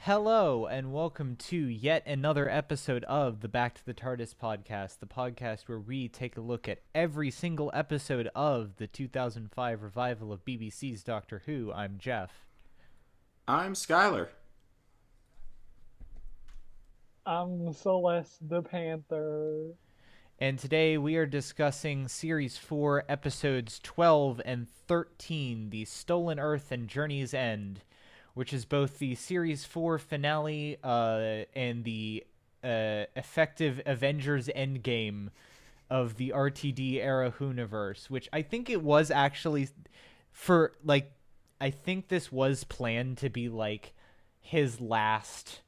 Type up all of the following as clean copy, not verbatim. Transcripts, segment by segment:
Hello, and welcome to yet another episode of the Back to the TARDIS podcast, the podcast where we take a look at every single episode of the 2005 revival of BBC's Doctor Who. I'm Geoff. I'm Skylar. I'm Celeste the Panther. And today we are discussing Series 4, Episodes 12 and 13, The Stolen Earth and Journey's End, which is both the Series 4 finale and the effective Avengers Endgame of the RTD era Whoniverse, which I think it was actually I think this was planned to be like his last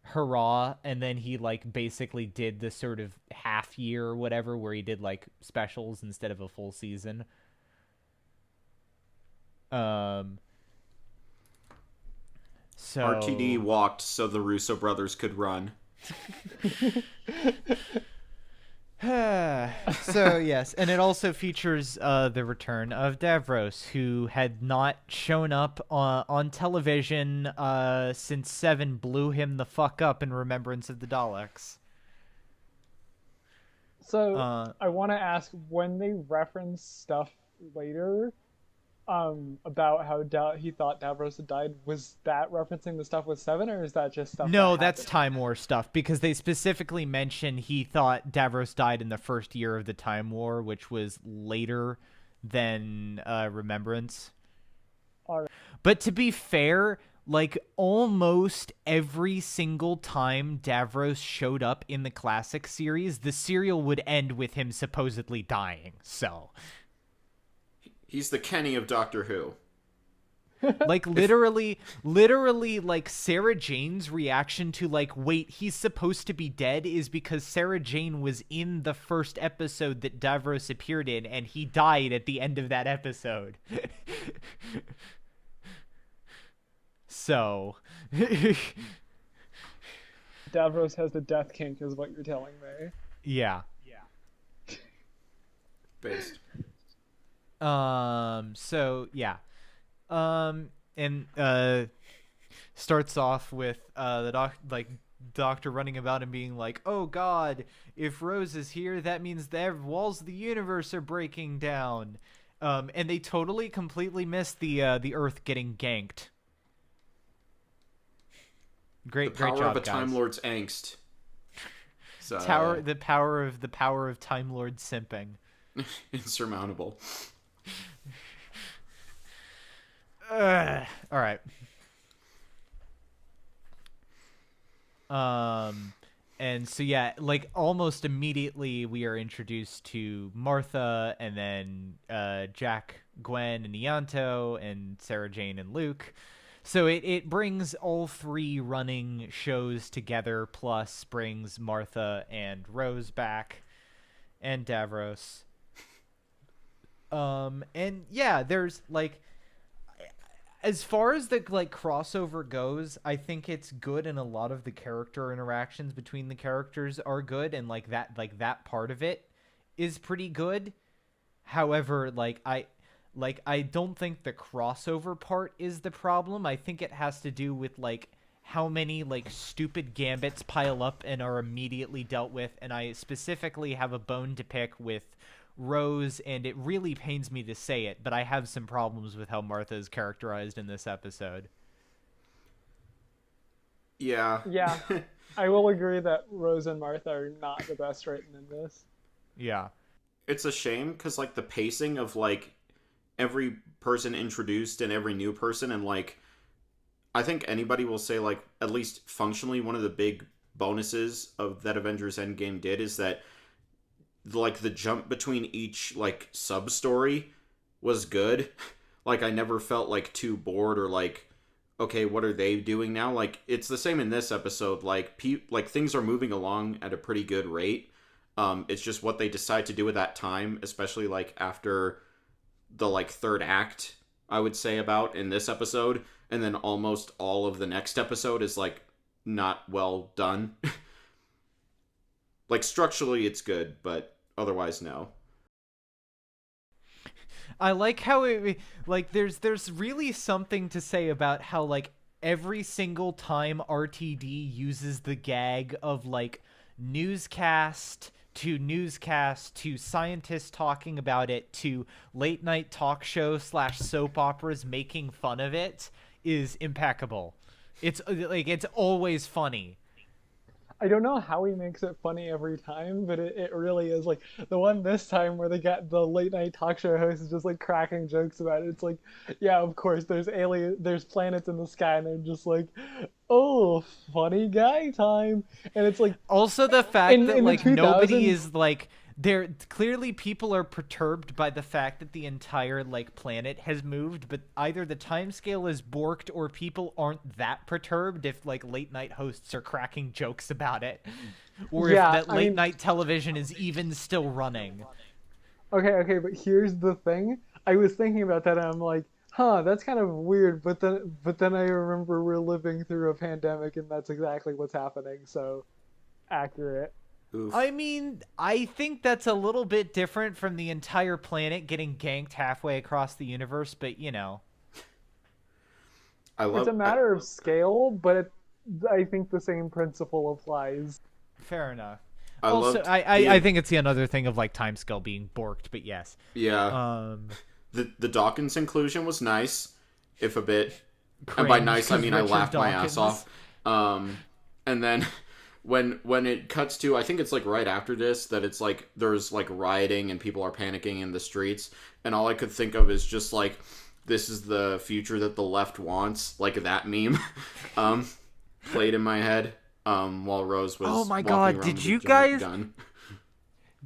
hurrah, and then he basically did the sort of half year or whatever where he did specials instead of a full season. So RTD walked so the Russo brothers could run. So yes, and it also features the return of Davros, who had not shown up on television since Seven blew him the fuck up in Remembrance of the Daleks. So I want to ask, when they reference stuff later about how he thought Davros had died, was that referencing the stuff with Seven, or is that just stuff? No, that's Time War stuff, because they specifically mention he thought Davros died in the first year of the Time War, which was later than Remembrance. All right. But to be fair, almost every single time Davros showed up in the classic series, the serial would end with him supposedly dying. So he's the Kenny of Doctor Who. Literally, Sarah Jane's reaction to wait, he's supposed to be dead is because Sarah Jane was in the first episode that Davros appeared in, and he died at the end of that episode. So Davros has the death kink, is what you're telling me. Yeah. Based. So yeah. And starts off with the doctor running about and being like, "Oh God, if Rose is here, that means the walls of the universe are breaking down." And they totally completely missed the Earth getting ganked. Great job, The power of a guys. Time Lord's angst. So, The power of Time Lord simping. Insurmountable. All right. And so yeah, almost immediately we are introduced to Martha, and then Jack, Gwen, and Ianto, and Sarah Jane and Luke. So it brings all three running shows together, plus brings Martha and Rose back, and Davros. And yeah, there's as far as the crossover goes, I think it's good, and a lot of the character interactions between the characters are good, and that part of it is pretty good. However, I don't think the crossover part is the problem. I think it has to do with how many stupid gambits pile up and are immediately dealt with, and I specifically have a bone to pick with Rose, and it really pains me to say it, but I have some problems with how Martha is characterized in this episode. Yeah. Yeah, I will agree that Rose and Martha are not the best written in this. Yeah. It's a shame, because the pacing of every person introduced and every new person, and I think anybody will say at least functionally one of the big bonuses of that Avengers Endgame did is that the jump between each sub story was good. I never felt too bored or okay, what are they doing now? It's the same in this episode. Things are moving along at a pretty good rate. It's just what they decide to do at that time, especially after the third act, I would say, about in this episode, and then almost all of the next episode is not well done. Structurally it's good, but otherwise no. I like how it there's really something to say about how every single time RTD uses the gag of like newscast to scientists talking about it to late night talk show / soap operas making fun of it is impeccable. It's like it's always funny. I don't know how he makes it funny every time, but it really is. Like the one this time where they got the late night talk show host is just like cracking jokes about it. It's like, yeah, of course there's planets in the sky, and they're just like, oh, funny guy time. And it's like, Also the fact that in the like nobody 2000s. is like there clearly people are perturbed by the fact that the entire like planet has moved, but either the timescale is borked or people aren't that perturbed if like late night hosts are cracking jokes about it. Or Yeah, if that late night television is even still running. Okay, but here's the thing. I was thinking about that, and I'm like, huh, that's kind of weird. But then I remember we're living through a pandemic, and that's exactly what's happening. So, accurate. Oof. I mean, I think that's a little bit different from the entire planet getting ganked halfway across the universe, but you know. It's a matter of scale, but I think the same principle applies. Fair enough. I Also, loved I think it's the another thing of like timescale being borked, but yes. Yeah. The Dawkins inclusion was nice, if a bit. And by Cringe, nice, I 'cause mean I Richard laughed my ass Dawkins. off. And then when it cuts to, I think it's like right after this, that it's like there's like rioting and people are panicking in the streets, and all I could think of is just like, this is the future that the left wants, like that meme, played in my head, while Rose was Oh my walking God, around did with you a giant guys- gun.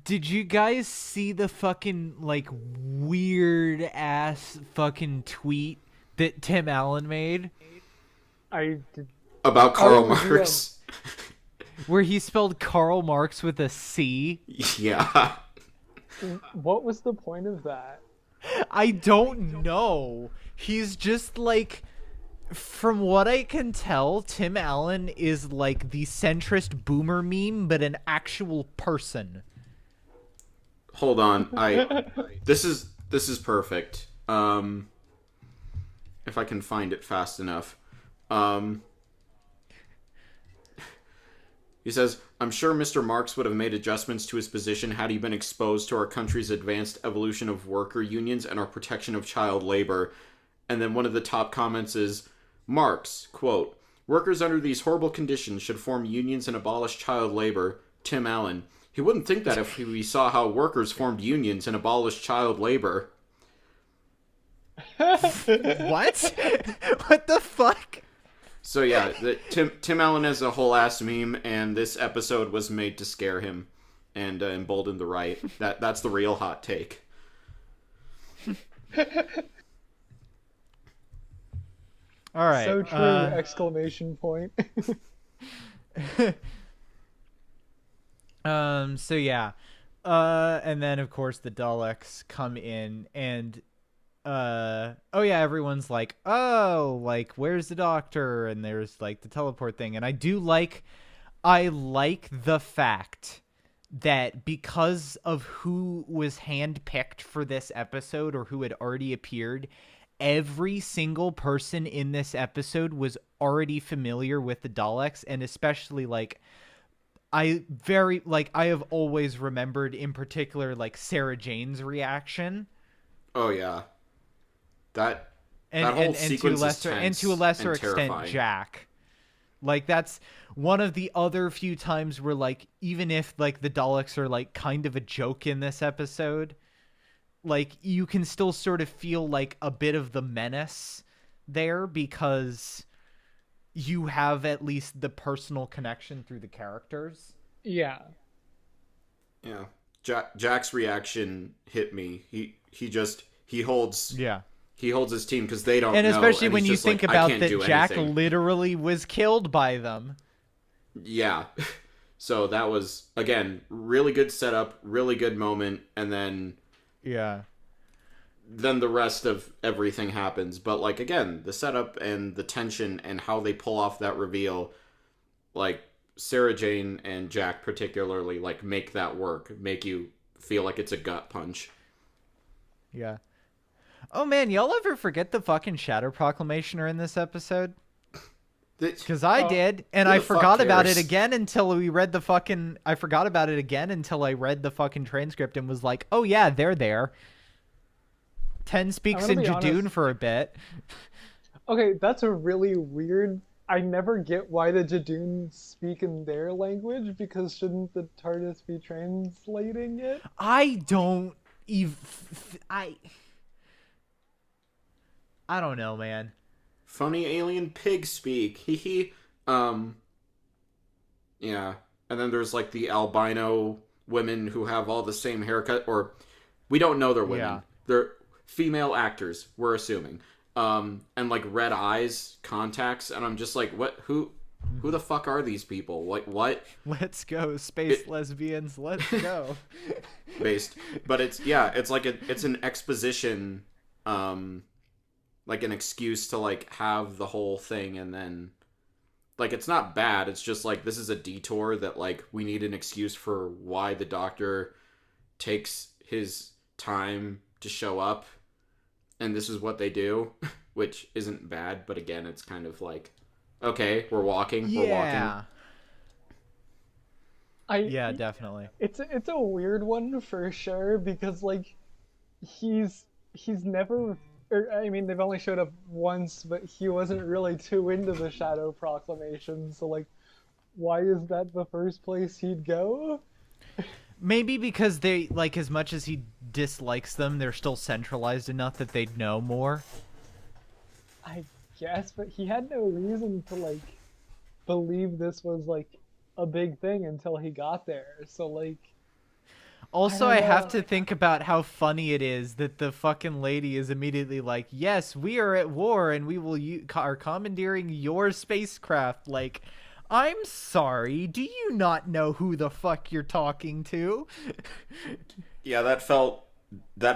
Did you guys see the fucking like weird ass fucking tweet that Tim Allen made I did. About Karl Oh, Marx. where he spelled Karl Marx with a C? Yeah. What was the point of that? I don't know. He's just like, from what I can tell, Tim Allen is like the centrist boomer meme, but an actual person. Hold on. This is perfect. If I can find it fast enough. He says, I'm sure Mr. Marx would have made adjustments to his position had he been exposed to our country's advanced evolution of worker unions and our protection of child labor. And then one of the top comments is, Marx, quote, workers under these horrible conditions should form unions and abolish child labor. Tim Allen. He wouldn't think that if we saw how workers formed unions and abolished child labor. What? What the fuck? So yeah, Tim Allen has a whole ass meme, and this episode was made to scare him and embolden the right. That's the real hot take. All right. So true! Exclamation point. So yeah. And then of course the Daleks come in and oh yeah, everyone's like, oh, like where's the doctor? And there's like the teleport thing. And I like the fact that because of who was handpicked for this episode or who had already appeared, every single person in this episode was already familiar with the Daleks, and especially like I have always remembered in particular like Sarah Jane's reaction. Oh yeah, that And whole and sequence to a lesser and extent terrifying. Jack. Like that's one of the other few times where like even if like the Daleks are like kind of a joke in this episode, like you can still sort of feel like a bit of the menace there because you have at least the personal connection through the characters. Yeah. Yeah, Jack's reaction hit me. He holds his team because they don't And know, especially and when he's you just think like, I about can't that do Jack anything. literally was killed by them. Yeah. So that was, again, really good setup, really good moment, and then the rest of everything happens. But, like, again, the setup and the tension and how they pull off that reveal, like, Sarah Jane and Jack particularly, like, make that work, make you feel like it's a gut punch. Yeah. Oh man, y'all ever forget the fucking Shadow Proclamation are in this episode? Because I Oh, did, and Who I the fuck forgot about it cares? again until we read the fucking. I forgot about it again until I read the fucking transcript and was like, "Oh yeah, they're there." Ten I'm speaks gonna in be Jadoon honest. for a bit. Okay, that's a really weird. I never get why the Jadoon speak in their language because shouldn't the TARDIS be translating it? I don't even. I don't know, man. Funny alien pig speak. Hee hee. Um, yeah. And then there's like the albino women who have all the same haircut, or we don't know they're Yeah. women. They're female actors, we're assuming. And like red eyes, contacts, and I'm just like, what? Who the fuck are these people? Like, what? Let's go, space It- lesbians. Let's go. Based, but it's like it's an exposition, like an excuse to like have the whole thing, and then like it's not bad. It's just like this is a detour that like we need an excuse for why the Doctor takes his time to show up, and this is what they do, which isn't bad. But again, it's kind of like, okay, we're walking. Yeah. I Yeah, definitely. it's a weird one for sure because like he's never or I mean they've only showed up once but he wasn't really too into the Shadow Proclamation so like why is that the first place he'd go? Maybe because they like as much as he dislikes them, they're still centralized enough that they'd know more. I guess, but he had no reason to like believe this was like a big thing until he got there. So like Also, don't I have know. to think about how funny it is that the fucking lady is immediately like, "Yes, we are at war, and we will are commandeering your spacecraft." Like, I'm sorry, do you not know who the fuck you're talking to? Yeah, that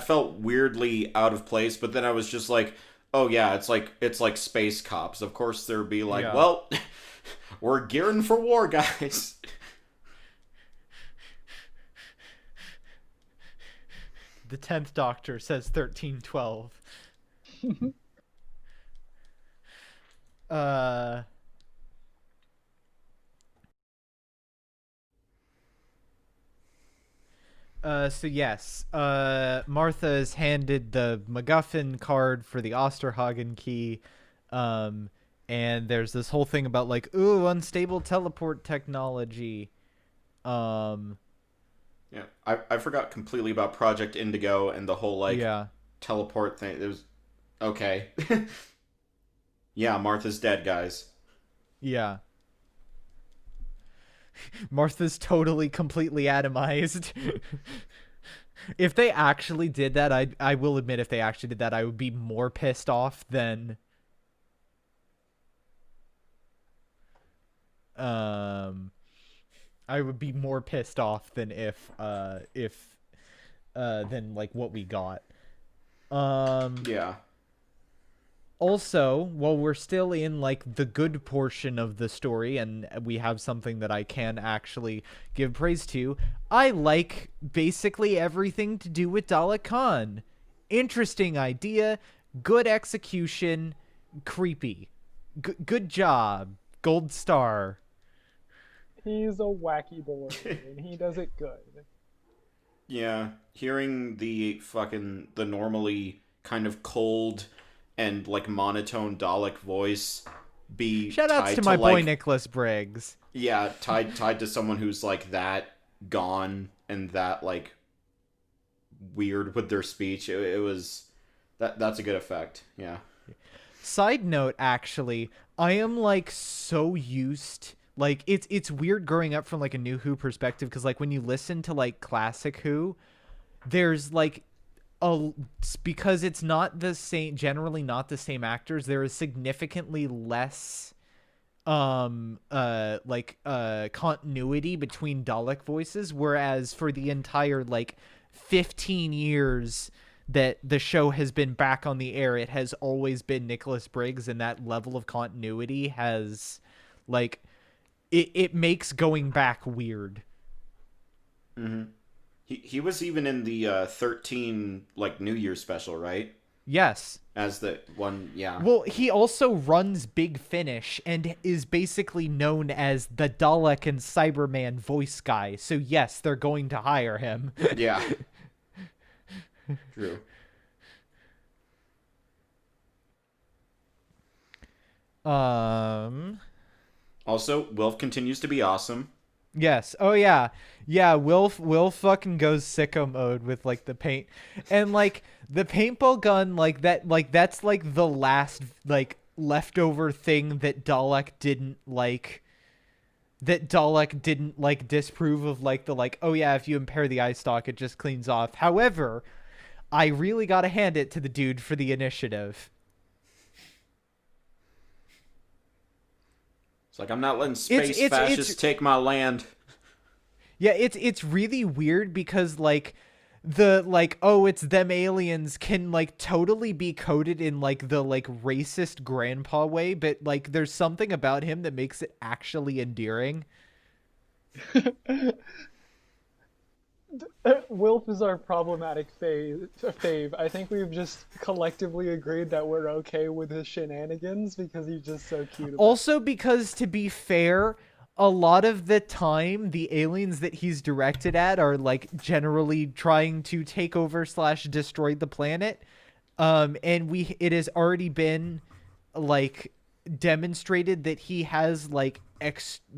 felt weirdly out of place. But then I was just like, oh yeah, it's like space cops. Of course, there'd be like, Yeah. well, we're gearing for war, guys. The 10th Doctor says 1312. Uh. So yes, Martha's handed the MacGuffin card for the Osterhagen key, um, and there's this whole thing about like, ooh, unstable teleport technology. Um, Yeah, I forgot completely about Project Indigo and the whole like yeah, teleport thing. It was okay. Yeah, Martha's dead, guys. yeah. Martha's totally, completely atomized. If they actually did that, I will admit, if they actually did that, I would be more pissed off than um I would be more pissed off than if than like what we got. Yeah. Also, while we're still in like the good portion of the story and we have something that I can actually give praise to, I like basically everything to do with Dalek Khan. Interesting idea, good execution, creepy. Good job. Gold star. he's a wacky boy and he does it good. Yeah, hearing the normally kind of cold and like monotone Dalek voice be Shout outs tied to to my boy like Nicholas Briggs. yeah, tied to someone who's like that gone and that like weird with their speech. It was that's a good effect. Yeah. Side note, actually, I am like so used. Like it's weird growing up from like a new Who perspective because like when you listen to like classic Who, there's like a because it's not the same, generally not the same actors. There is significantly less continuity between Dalek voices, whereas for the entire like 15 years that the show has been back on the air, it has always been Nicholas Briggs, and that level of continuity has like it makes going back weird. Mm-hmm. He was even in the 13 like New Year's special, right? Yes. as the one. Yeah. Well, he also runs Big Finish and is basically known as the Dalek and Cyberman voice guy. So yes, they're going to hire him. Yeah. True. Um. Also, Wilf continues to be awesome. Yes. Oh yeah. Yeah. Will fucking goes sicko mode with like the paint, and like the paintball gun, like that. Like that's like the last like leftover thing that Dalek didn't like. That Dalek didn't like disprove of like the like. Oh yeah, if you impair the eye stalk, it just cleans off. However, I really gotta hand it to the dude for the initiative. It's like, I'm not letting space fascists take my land. Yeah, it's really weird because like the like, oh, it's them aliens can like totally be coded in like the like racist grandpa way, but like there's something about him that makes it actually endearing. Wilf is our problematic fave. I think we've just collectively agreed that we're okay with his shenanigans because he's just so cute. Also, because to be fair, a lot of the time the aliens that he's directed at are like generally trying to take over / destroy the planet. And it has already been like demonstrated that he has like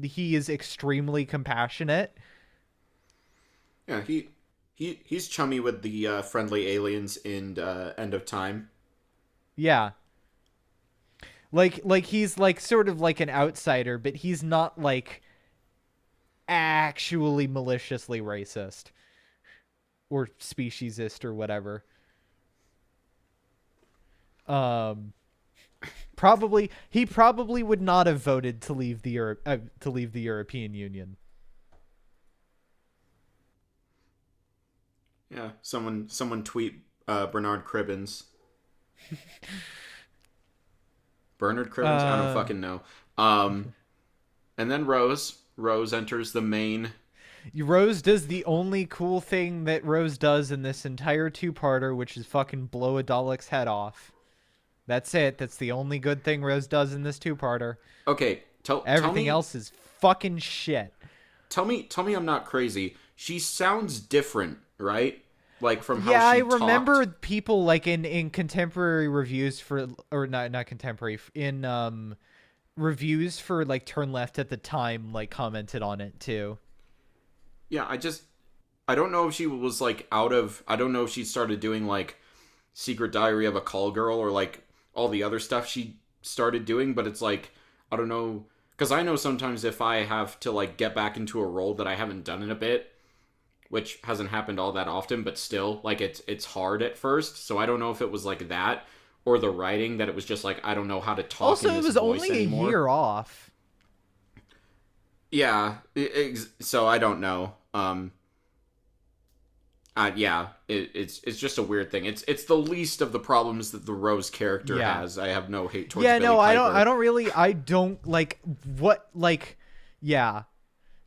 he is extremely compassionate. Yeah, he's chummy with the friendly aliens in End of Time. Yeah. Like he's like sort of like an outsider, but he's not like actually maliciously racist or speciesist or whatever. He probably would not have voted to leave the European Union. Yeah, someone tweet Bernard Cribbins. Bernard Cribbins? I don't fucking know. And then Rose enters the main. Rose does the only cool thing that Rose does in this entire two-parter, which is fucking blow a Dalek's head off. That's it. That's the only good thing Rose does in this two-parter. Okay, everything else is fucking shit. Tell me I'm not crazy. She sounds different, right? Like from how I she remember talked. People like in contemporary reviews for, or not contemporary, in reviews for like Turn Left at the time, like commented on it too. Yeah, I don't know if she was like I don't know if she started doing like Secret Diary of a Call Girl or like all the other stuff she started doing, but it's like, I don't know, because I know sometimes if I have to like get back into a role that I haven't done in a bit, which hasn't happened all that often, but still, like it's hard at first. So I don't know if it was like that or the writing, that it was just like, I don't know how to talk. Also, in this it was only anymore. A year off. Yeah, so I don't know. It's just a weird thing. It's the least of the problems that the Rose character has. I have no hate towards Billy Piper. I don't like what, like, yeah.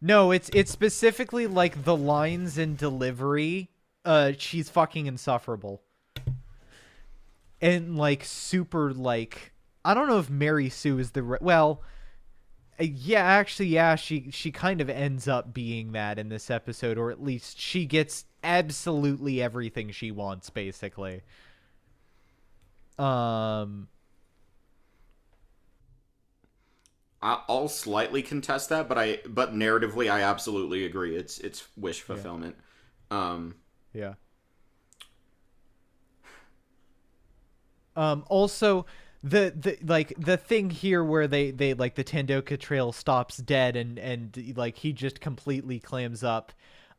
No, it's specifically like the lines and delivery. She's fucking insufferable. And like super like, I don't know if Mary Sue is the she kind of ends up being that in this episode, or at least she gets absolutely everything she wants, basically. I'll slightly contest that, but narratively I absolutely agree. It's wish fulfillment. Yeah. Also, the thing here where they like the Tandoka Trail stops dead and like he just completely clams up.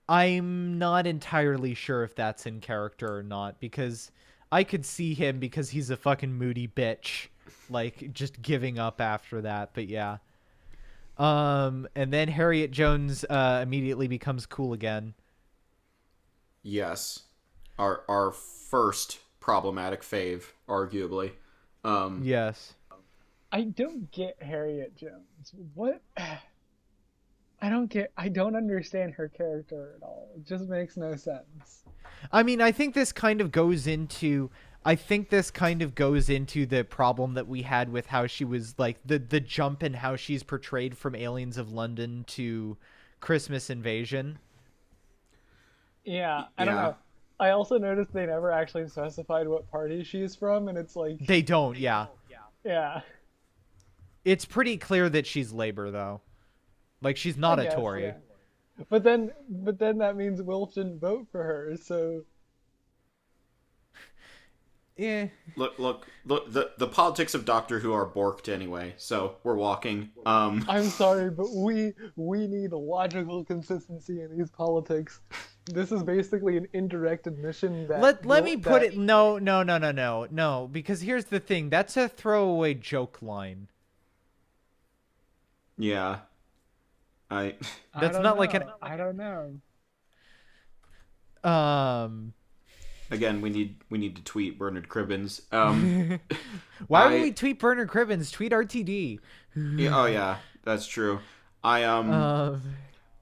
I'm not entirely sure if that's in character or not, because I could see him, because he's a fucking moody bitch, like just giving up after that. But yeah. And then Harriet Jones immediately becomes cool again. Yes. Our first problematic fave, arguably. Yes. I don't get Harriet Jones. What? I don't understand her character at all. It just makes no sense. I mean, I think this kind of goes into I think this kind of goes into the problem that we had with how she was like the jump in how she's portrayed from Aliens of London to Christmas Invasion. Yeah, I don't Yeah. know. I also noticed they never actually specified what party she's from, and it's like, They don't, yeah. yeah, It's pretty clear that she's Labor though. Like she's I not a guess, Tory. yeah. But then that means Wilf didn't vote for her, so Yeah. Look. The politics of Doctor Who are borked anyway. So we're walking. I'm sorry, but we need logical consistency in these politics. This is basically an indirect admission that Let me put it no, because here's the thing. That's a throwaway joke line. Yeah. I. That's not like an I don't know. Again, we need to tweet Bernard Cribbins. Why I- would we tweet Bernard Cribbins? Tweet RTD. Yeah, oh yeah, that's true. I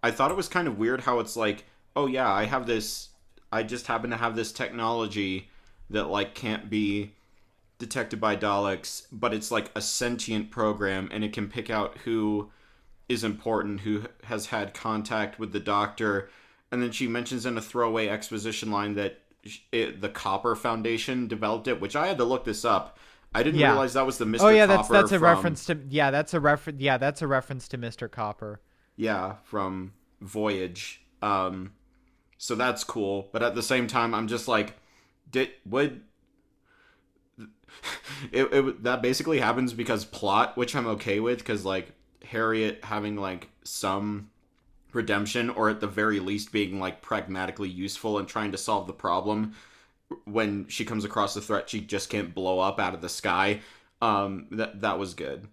I thought it was kind of weird how it's like, oh yeah, I just happen to have this technology that like can't be detected by Daleks, but it's like a sentient program and it can pick out who is important, who has had contact with the Doctor. And then she mentions in a throwaway exposition line that the Copper Foundation developed it, which I had to look this up. I didn't realize that was the Mr. Oh yeah, Copper that's a from, reference to that's a reference to Mr. Copper. Yeah, from Voyage. So that's cool, but at the same time, I'm just like, would that basically happens because plot, which I'm okay with, because like Harriet having like some redemption, or at the very least being like pragmatically useful and trying to solve the problem when she comes across a threat she just can't blow up out of the sky. That was good.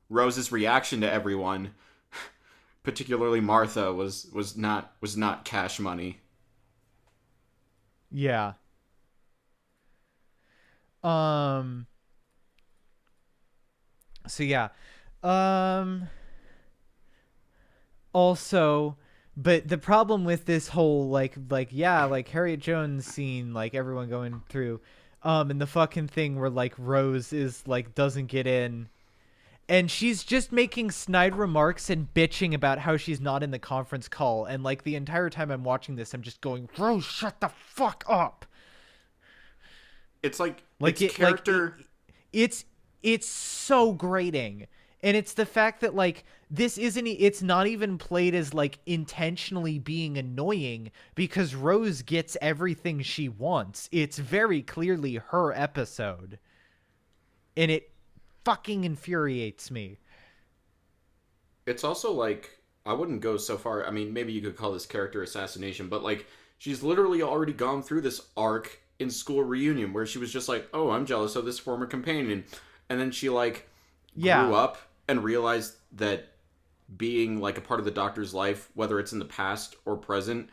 Rose's reaction to everyone, particularly Martha, was not cash money. Yeah. So yeah. Also, but the problem with this whole like Harriet Jones scene, like everyone going through, and the fucking thing where like Rose is like doesn't get in, and she's just making snide remarks and bitching about how she's not in the conference call, and like the entire time I'm watching this, I'm just going, Rose, shut the fuck up. It's like It's character. It's so grating. And it's the fact that like it's not even played as like intentionally being annoying, because Rose gets everything she wants. It's very clearly her episode. And it fucking infuriates me. It's also like, I wouldn't go so far. I mean, maybe you could call this character assassination, but like she's literally already gone through this arc in School Reunion where she was just like, "Oh, I'm jealous of this former companion," and then she like grew up and realized that being like a part of the Doctor's life, whether it's in the past or present,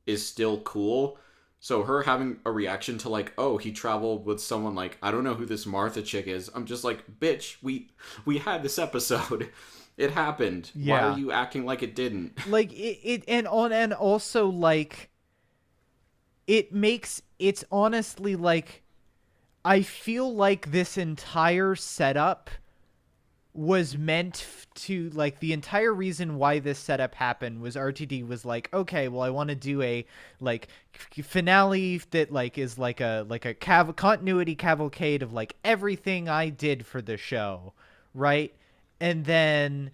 is still cool. So her having a reaction to like, oh, he traveled with someone, like, I don't know who this Martha chick is. I'm just like, bitch, we had this episode. It happened. Yeah. Why are you acting like it didn't? Like and also like it's honestly like, I feel like this entire setup was meant to, like, the entire reason why this setup happened was RTD was like, okay, well, I want to do a like finale that like is like a continuity cavalcade of like everything I did for the show, right? And then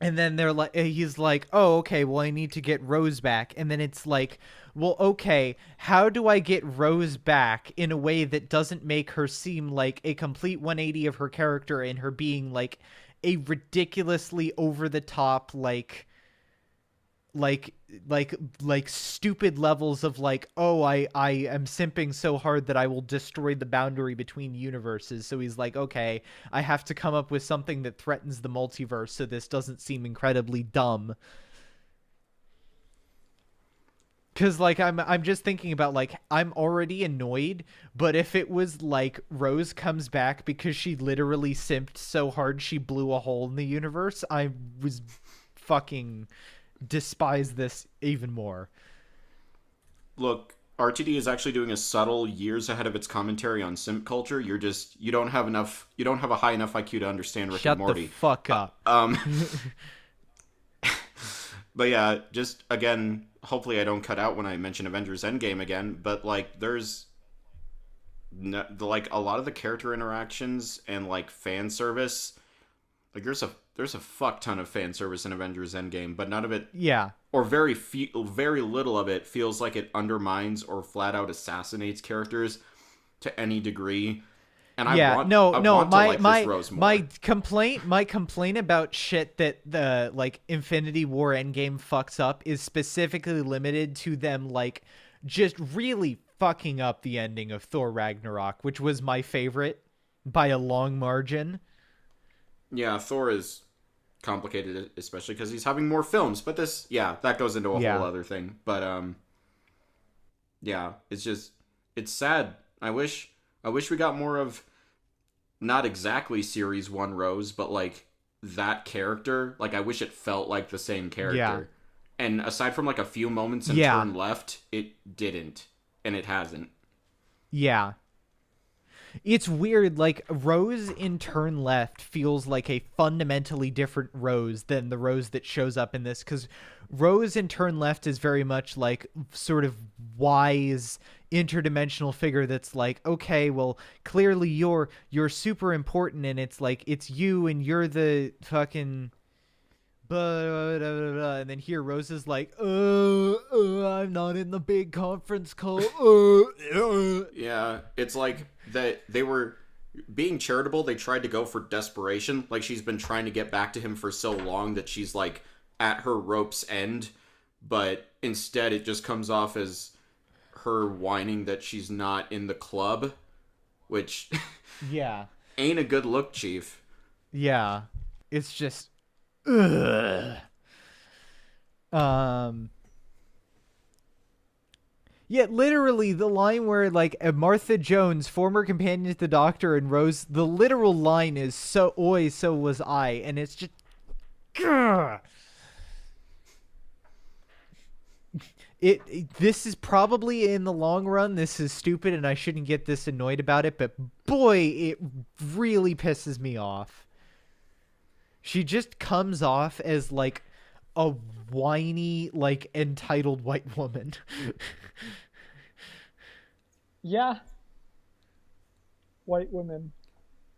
they're like, he's like, oh, okay, well, I need to get Rose back. And then it's like, well, okay, how do I get Rose back in a way that doesn't make her seem like a complete 180 of her character and her being like a ridiculously over the top, like stupid levels of like, oh, I am simping so hard that I will destroy the boundary between universes. So he's like, okay, I have to come up with something that threatens the multiverse so this doesn't seem incredibly dumb. Cause like I'm just thinking about like, I'm already annoyed, but if it was like Rose comes back because she literally simped so hard she blew a hole in the universe, I was fucking despise this even more. Look, RTD is actually doing a subtle years ahead of its commentary on simp culture. You don't have a high enough IQ to understand Rick and Shut the Morty. fuck up. But yeah, just again, hopefully I don't cut out when I mention Avengers Endgame again, but like there's like a lot of the character interactions and like fan service, like there's a fuck ton of fan service in Avengers Endgame, but none of it, Yeah. or very little of it feels like it undermines or flat out assassinates characters to any degree. And Yeah, I want no, to like this Rose more. my complaint about shit that the like Infinity War Endgame fucks up is specifically limited to them like just really fucking up the ending of Thor Ragnarok, which was my favorite by a long margin. Yeah, Thor is complicated, especially because he's having more films. But this, yeah, that goes into a whole other thing. But yeah, it's sad. I wish we got more of, not exactly series 1 Rose, but like that character. Like I wish it felt like the same character. Yeah. And aside from like a few moments in Turn Left, it didn't, and it hasn't. Yeah. It's weird, like, Rose in Turn Left feels like a fundamentally different Rose than the Rose that shows up in this, because Rose in Turn Left is very much like sort of wise interdimensional figure that's like, okay, well, clearly you're super important, and it's like, it's you, and you're the fucking... and then here Rose is like, I'm not in the big conference call. Yeah, it's like that they were being charitable. They tried to go for desperation. Like she's been trying to get back to him for so long that she's like at her rope's end. But instead it just comes off as her whining that she's not in the club, which Yeah. ain't a good look, Chief. Yeah. It's just... Ugh. Yeah, literally the line where like Martha Jones, former companion to the Doctor, and Rose, the literal line is "so oi, so was I," and it's just, grr. This is probably in the long run, this is stupid, and I shouldn't get this annoyed about it, but boy, it really pisses me off. She just comes off as like a whiny, like entitled white woman. Yeah. White women.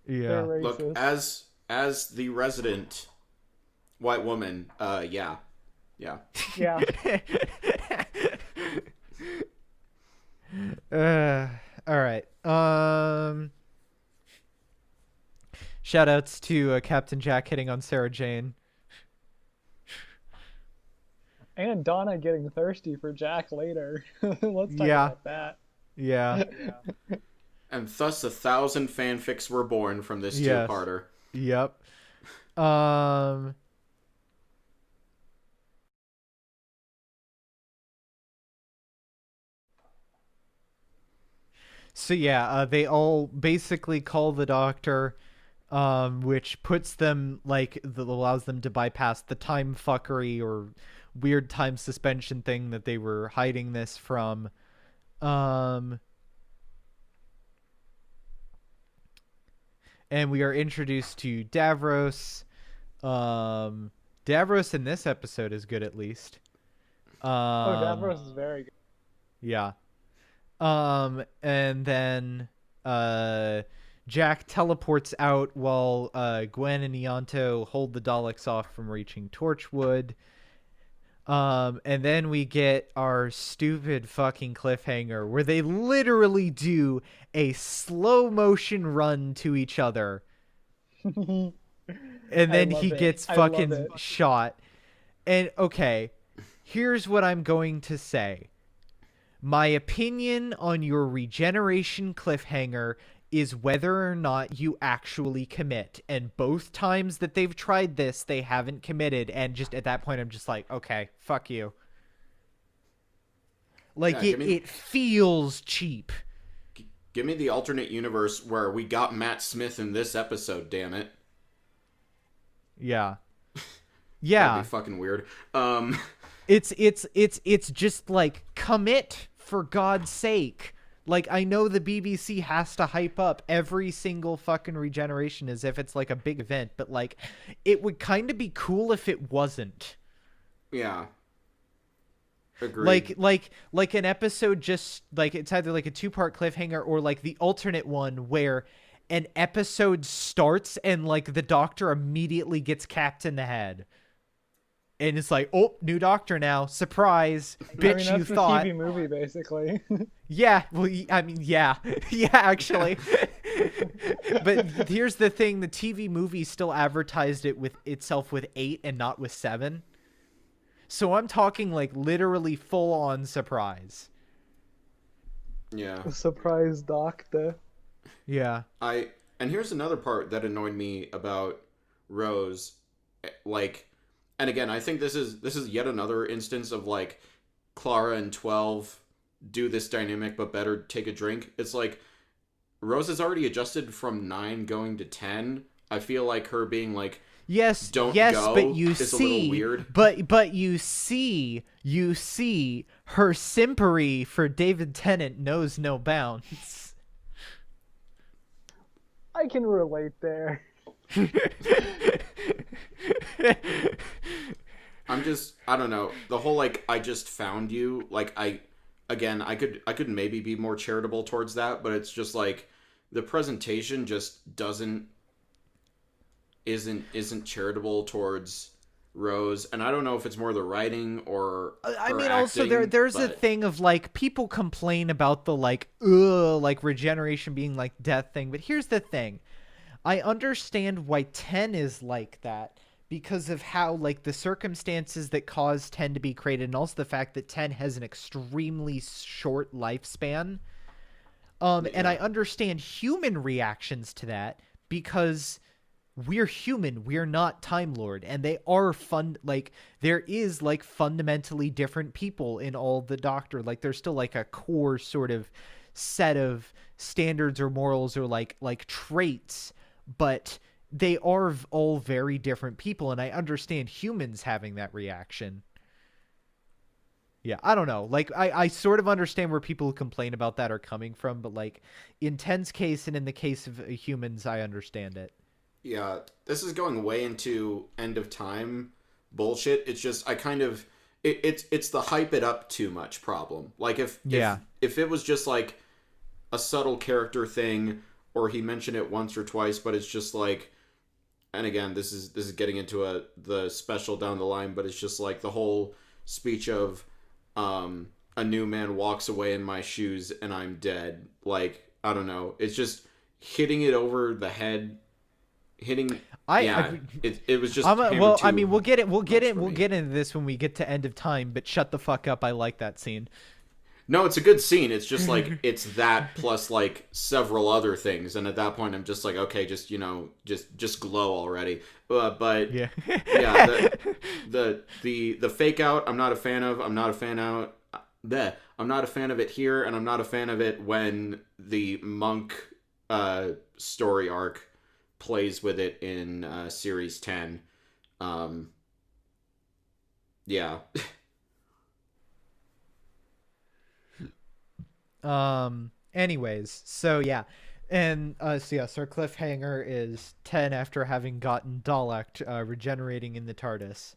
Yeah. They're racist. Look, as the resident white woman, yeah. Yeah. All right. Shoutouts to Captain Jack hitting on Sarah Jane. And Donna getting thirsty for Jack later. Let's talk about that. Yeah. And thus 1,000 fanfics were born from this two-parter. Yep. So yeah, they all basically call the Doctor, which puts them like allows them to bypass the time fuckery or weird time suspension thing that they were hiding this from. And we are introduced to Davros. Davros in this episode is good, at least. Davros is very good. Yeah. And then Jack teleports out while Gwen and Ianto hold the Daleks off from reaching Torchwood. And then we get our stupid fucking cliffhanger where they literally do a slow motion run to each other. And then he gets fucking shot. And okay, here's what I'm going to say. My opinion on your regeneration cliffhanger is whether or not you actually commit. And both times that they've tried this, they haven't committed. And just at that point, I'm just like, okay, fuck you. Like, it feels cheap. Give me the alternate universe where we got Matt Smith in this episode, damn it. Yeah. Yeah. That'd be fucking weird. It's just like, commit for God's sake. Like, I know the BBC has to hype up every single fucking regeneration as if it's like a big event, but like, it would kind of be cool if it wasn't. Yeah. Agreed. Like an episode just like it's either like a 2-part cliffhanger or like the alternate one where an episode starts and like the Doctor immediately gets capped in the head. And it's like, oh, new Doctor now. Surprise. Bitch, that's you the thought. TV movie, basically. Yeah, well, I mean, yeah. Yeah, actually. But here's the thing. The TV movie still advertised it with itself with 8 and not with 7. So I'm talking like literally full-on surprise. Yeah. Surprise Doctor. Yeah. And here's another part that annoyed me about Rose. Like, and again, I think this is yet another instance of like Clara and 12 do this dynamic but better take a drink. It's like Rose has already adjusted from 9 going to 10. I feel like her being like, yes, don't yes, go but you is see, a little weird. But you see her simpery for David Tennant knows no bounds. I can relate there. I don't know. The whole like I just found you, like I could maybe be more charitable towards that, but it's just like the presentation just isn't charitable towards Rose, and I don't know if it's more the writing or I mean, acting, also there's a but thing of like people complain about the like regeneration being like death thing, but here's the thing. I understand why 10 is like that because of how like the circumstances that cause 10 to be created, and also the fact that 10 has an extremely short lifespan. And I understand human reactions to that because we're human, we're not Time Lord, and they are there is like fundamentally different people in all the Doctor. Like there's still like a core sort of set of standards or morals or like traits, but they are all very different people, and I understand humans having that reaction. Yeah, I don't know. Like, I sort of understand where people who complain about that are coming from, but like in 10's case and in the case of humans, I understand it. Yeah, this is going way into end of time bullshit. It's just I kind of it's the hype it up too much problem. Like if it was just like a subtle character thing, or he mentioned it once or twice, but it's just like, and again, this is getting into the special down the line, but it's just like the whole speech of a new man walks away in my shoes and I'm dead. Like, I don't know. It's just hitting it over the head. It was just well, I mean, we'll get into this when we get to End of Time, but shut the fuck up. I like that scene. No, it's a good scene. It's just like it's that plus like several other things, and at that point, I'm just like, okay, just just glow already. But yeah, yeah, the fake out, I'm not a fan of. I'm not a fan of it here, and I'm not a fan of it when the monk story arc plays with it in series 10. Yeah. Anyways, so yeah. And so yes, our cliffhanger is 10 after having gotten Dalek regenerating in the TARDIS.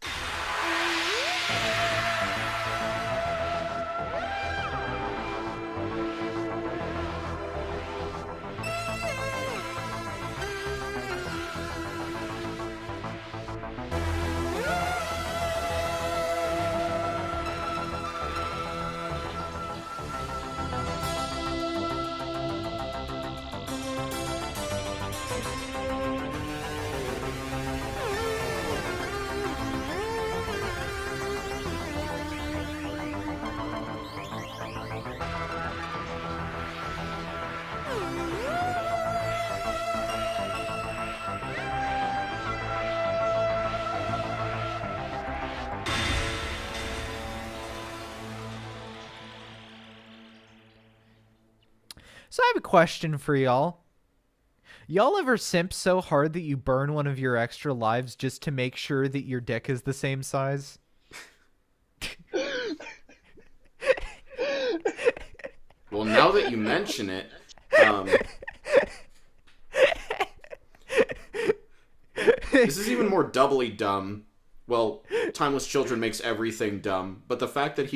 So I have a question for y'all. Y'all ever simp so hard that you burn one of your extra lives just to make sure that your dick is the same size? Well, now that you mention it, this is even more doubly dumb. Well, Timeless Children makes everything dumb, but the fact that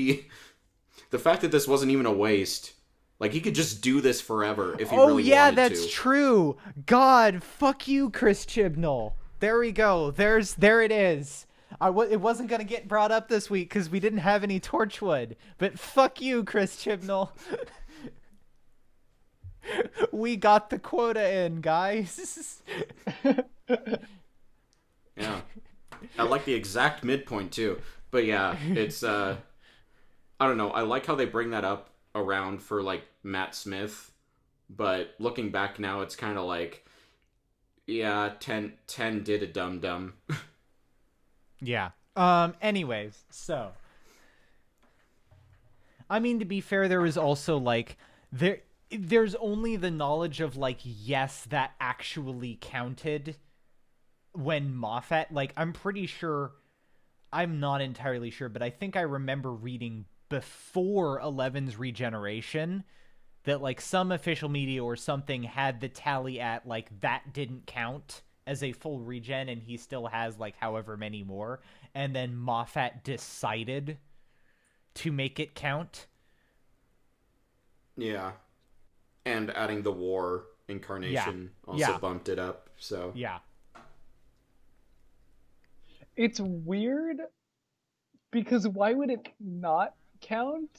this wasn't even a waste. Like, he could just do this forever if he really wanted to. Oh, yeah, that's true. God, fuck you, Chris Chibnall. There we go. There it is. It wasn't going to get brought up this week because we didn't have any Torchwood. But fuck you, Chris Chibnall. We got the quota in, guys. Yeah. I like the exact midpoint, too. But yeah, it's, I don't know. I like how they bring that up around for, like, Matt Smith. But looking back now, it's kind of like, yeah, 10 did a dum-dum. Yeah. Anyways, so. I mean, to be fair, there was also, like, there's only the knowledge of, like, yes, that actually counted when Moffat, like, I'm pretty sure, I'm not entirely sure, but I think I remember reading before Eleven's regeneration that, like, some official media or something had the tally at, like, that didn't count as a full regen, and he still has, like, however many more, and then Moffat decided to make it count. Yeah. And adding the war incarnation also bumped it up, so. Yeah. It's weird, because why would it not count?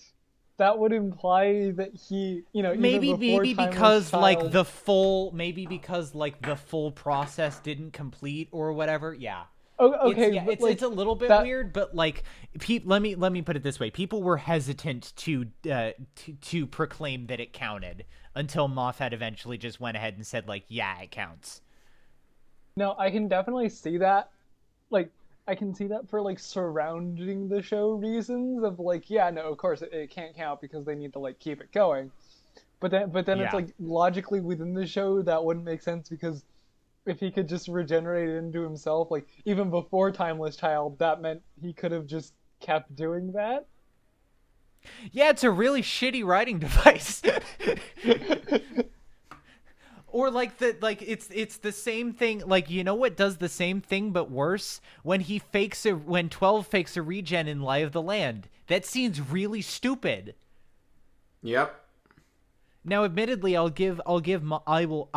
That would imply that he, you know, maybe because child... like the full process didn't complete or whatever. Yeah. Oh, okay. It's a little bit weird, but like, let me put it this way: people were hesitant to proclaim that it counted until Moffat eventually just went ahead and said, like, yeah, it counts. No, I can definitely see that. Like, I can see that for, like, surrounding the show reasons of, like, yeah, no, of course it can't count because they need to, like, keep it going. But then it's, like, logically within the show that wouldn't make sense, because if he could just regenerate it into himself, like, even before Timeless Child, that meant he could have just kept doing that. Yeah, it's a really shitty writing device. Or it's the same thing. Like, you know what does the same thing but worse? When 12 fakes a regen in Lie of the Land. That scene's really stupid. Yep. Now, admittedly, I will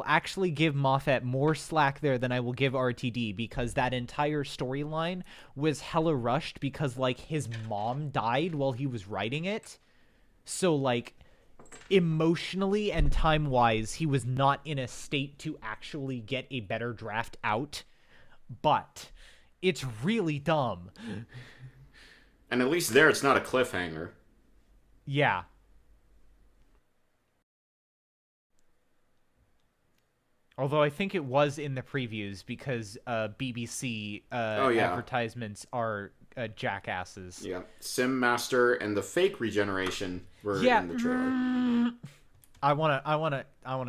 actually give Moffat more slack there than I will give RTD, because that entire storyline was hella rushed because, like, his mom died while he was writing it. So, like, emotionally and time-wise, he was not in a state to actually get a better draft out. But it's really dumb. And at least there, it's not a cliffhanger. Yeah. Although I think it was in the previews, because BBC advertisements are jackasses. Yeah, Sim Master and the fake regeneration were in the trailer. I wanna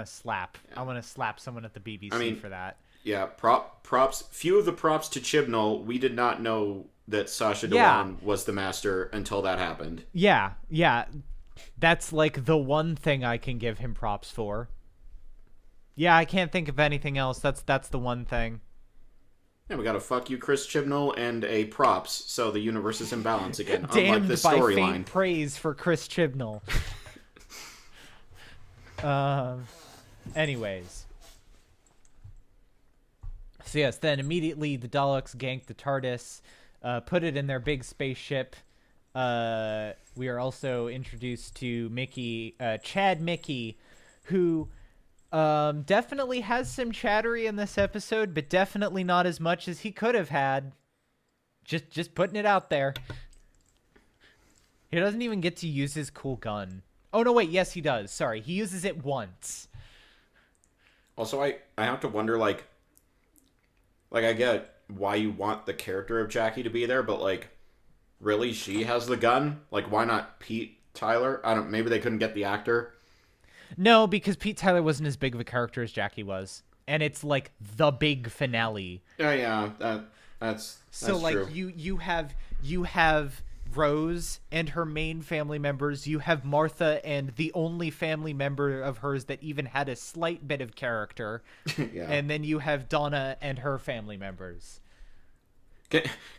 slap. Yeah. I wanna slap someone at the BBC for that. Yeah, props. Few of the props to Chibnall. We did not know that Sacha Dhawan was the master until that happened. Yeah. That's like the one thing I can give him props for. Yeah, I can't think of anything else. That's the one thing. Yeah, we got a fuck you, Chris Chibnall, and a props, so the universe is in balance again. Damned unlike the by storyline. faint praise for Chris Chibnall. Anyways. So yes, then immediately the Daleks ganked the TARDIS, put it in their big spaceship. We are also introduced to Chad Mickey, who definitely has some chattery in this episode, but definitely not as much as he could have had. Just putting it out there. He doesn't even get to use his cool gun. Oh, no, wait. Yes, he does. Sorry. He uses it once. Also, I have to wonder, like, I get why you want the character of Jackie to be there, but, like, really, she has the gun? Like, why not Pete Tyler? Maybe they couldn't get the actor. No, because Pete Tyler wasn't as big of a character as Jackie was. And it's, like, the big finale. Yeah, that's so, like, true. you have Rose and her main family members. You have Martha and the only family member of hers that even had a slight bit of character. Yeah. And then you have Donna and her family members.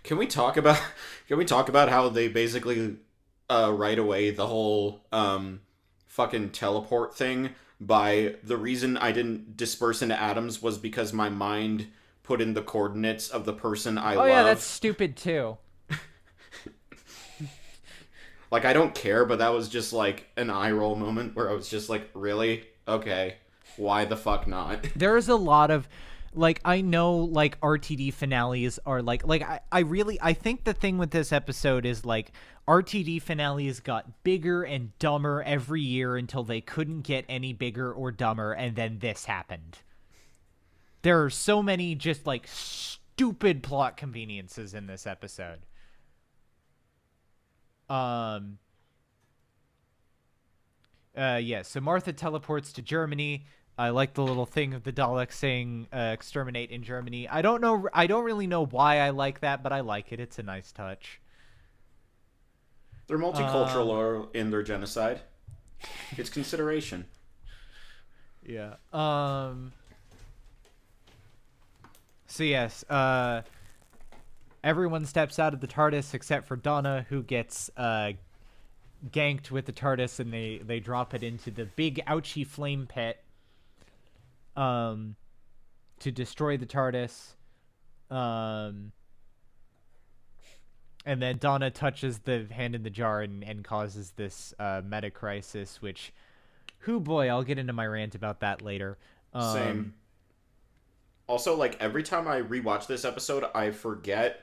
Can we talk about how they basically right away the whole fucking teleport thing by the reason I didn't disperse into atoms was because my mind put in the coordinates of the person I love. Oh yeah, that's stupid too. Like, I don't care, but that was just like an eye roll moment where I was just like, really? Okay. Why the fuck not? There's a lot of like, I know like RTD finales are like I think the thing with this episode is like RTD finales got bigger and dumber every year until they couldn't get any bigger or dumber, and then this happened. There are so many just like stupid plot conveniences in this episode. Yeah, so Martha teleports to Germany. I like the little thing of the Daleks saying exterminate in Germany. I don't really know why I like that, but I like it. It's a nice touch. They're multicultural in their genocide. It's consideration. Yeah. So yes, everyone steps out of the TARDIS except for Donna, who gets ganked with the TARDIS, and they drop it into the big ouchy flame pit to destroy the TARDIS. And then Donna touches the hand in the jar and causes this meta crisis, which, hoo boy, I'll get into my rant about that later. Same. Also, like, every time I rewatch this episode, I forget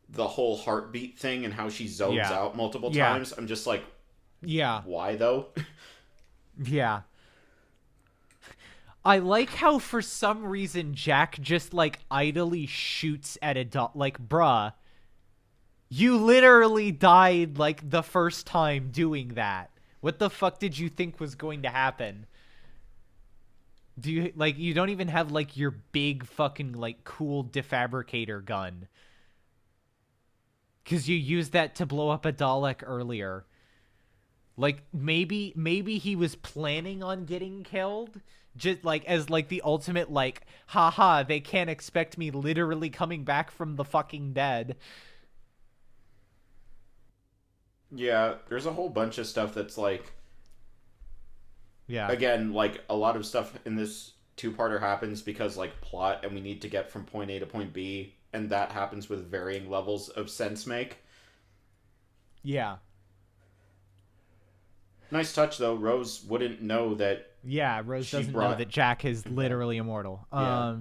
the whole heartbeat thing and how she zones out multiple times. I'm just like, why though? Yeah. I like how for some reason Jack just like idly shoots at a dog. Like, bruh, you literally died like the first time doing that. What the fuck did you think was going to happen? Do you like, you don't even have like your big fucking like cool defabricator gun, because you used that to blow up a Dalek earlier. Like, maybe he was planning on getting killed, just like as like the ultimate like, haha, they can't expect me literally coming back from the fucking dead. Yeah, there's a whole bunch of stuff that's like, yeah, again, like, a lot of stuff in this two-parter happens because, like, plot, and we need to get from point A to point B, and that happens with varying levels of sense make. Yeah. Nice touch, though. Rose wouldn't know that. Yeah, Rose doesn't know that Jack is literally immortal. Yeah.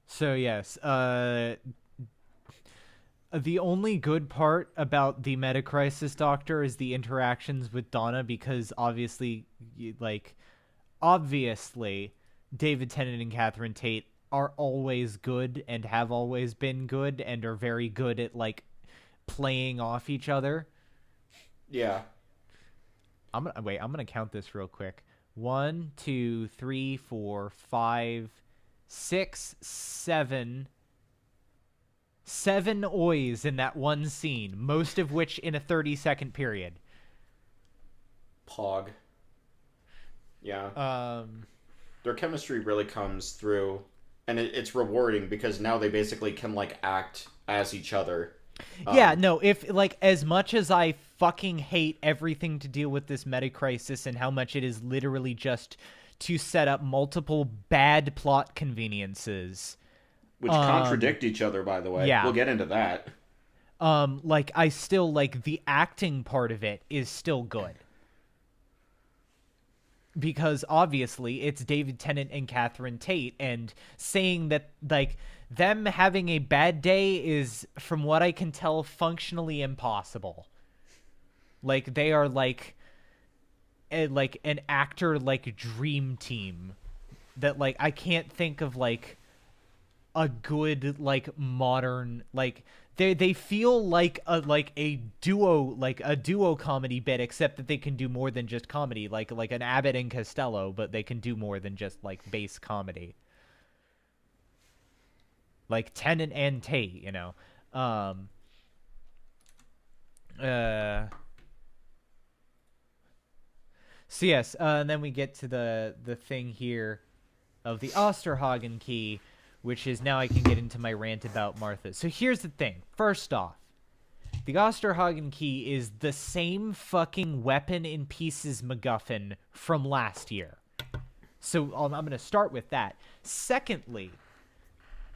So, yes, the only good part about the Metacrisis Doctor is the interactions with Donna, because obviously, David Tennant and Catherine Tate are always good and have always been good and are very good at, like, playing off each other. Yeah. I'm gonna count this real quick. 1, 2, 3, 4, 5, 6, 7... 7 oys in that one scene, most of which in a 30-second period. Pog. Yeah. Their chemistry really comes through, and it's rewarding because now they basically can, like, act as each other. Yeah, no, if, like, as much as I fucking hate everything to deal with this meta-crisis and how much it is literally just to set up multiple bad plot conveniences, which contradict each other, by the way. Yeah. We'll get into that. Like, I still, like, the acting part of it is still good. Because, obviously, it's David Tennant and Catherine Tate, and saying that, like, them having a bad day is, from what I can tell, functionally impossible. Like, they are, like an actor, like, dream team. That, like, I can't think of, like, a good, like, modern, like, they feel like a duo comedy bit, except that they can do more than just comedy, like an Abbott and Costello, but they can do more than just, like, base comedy. like Tennant and Tate, uh so yes, and then we get to the thing here of the Osterhagen key, which is now I can get into my rant about Martha. So here's the thing. First off, the Osterhagen key is the same fucking weapon in pieces MacGuffin from last year. So I'm going to start with that. Secondly,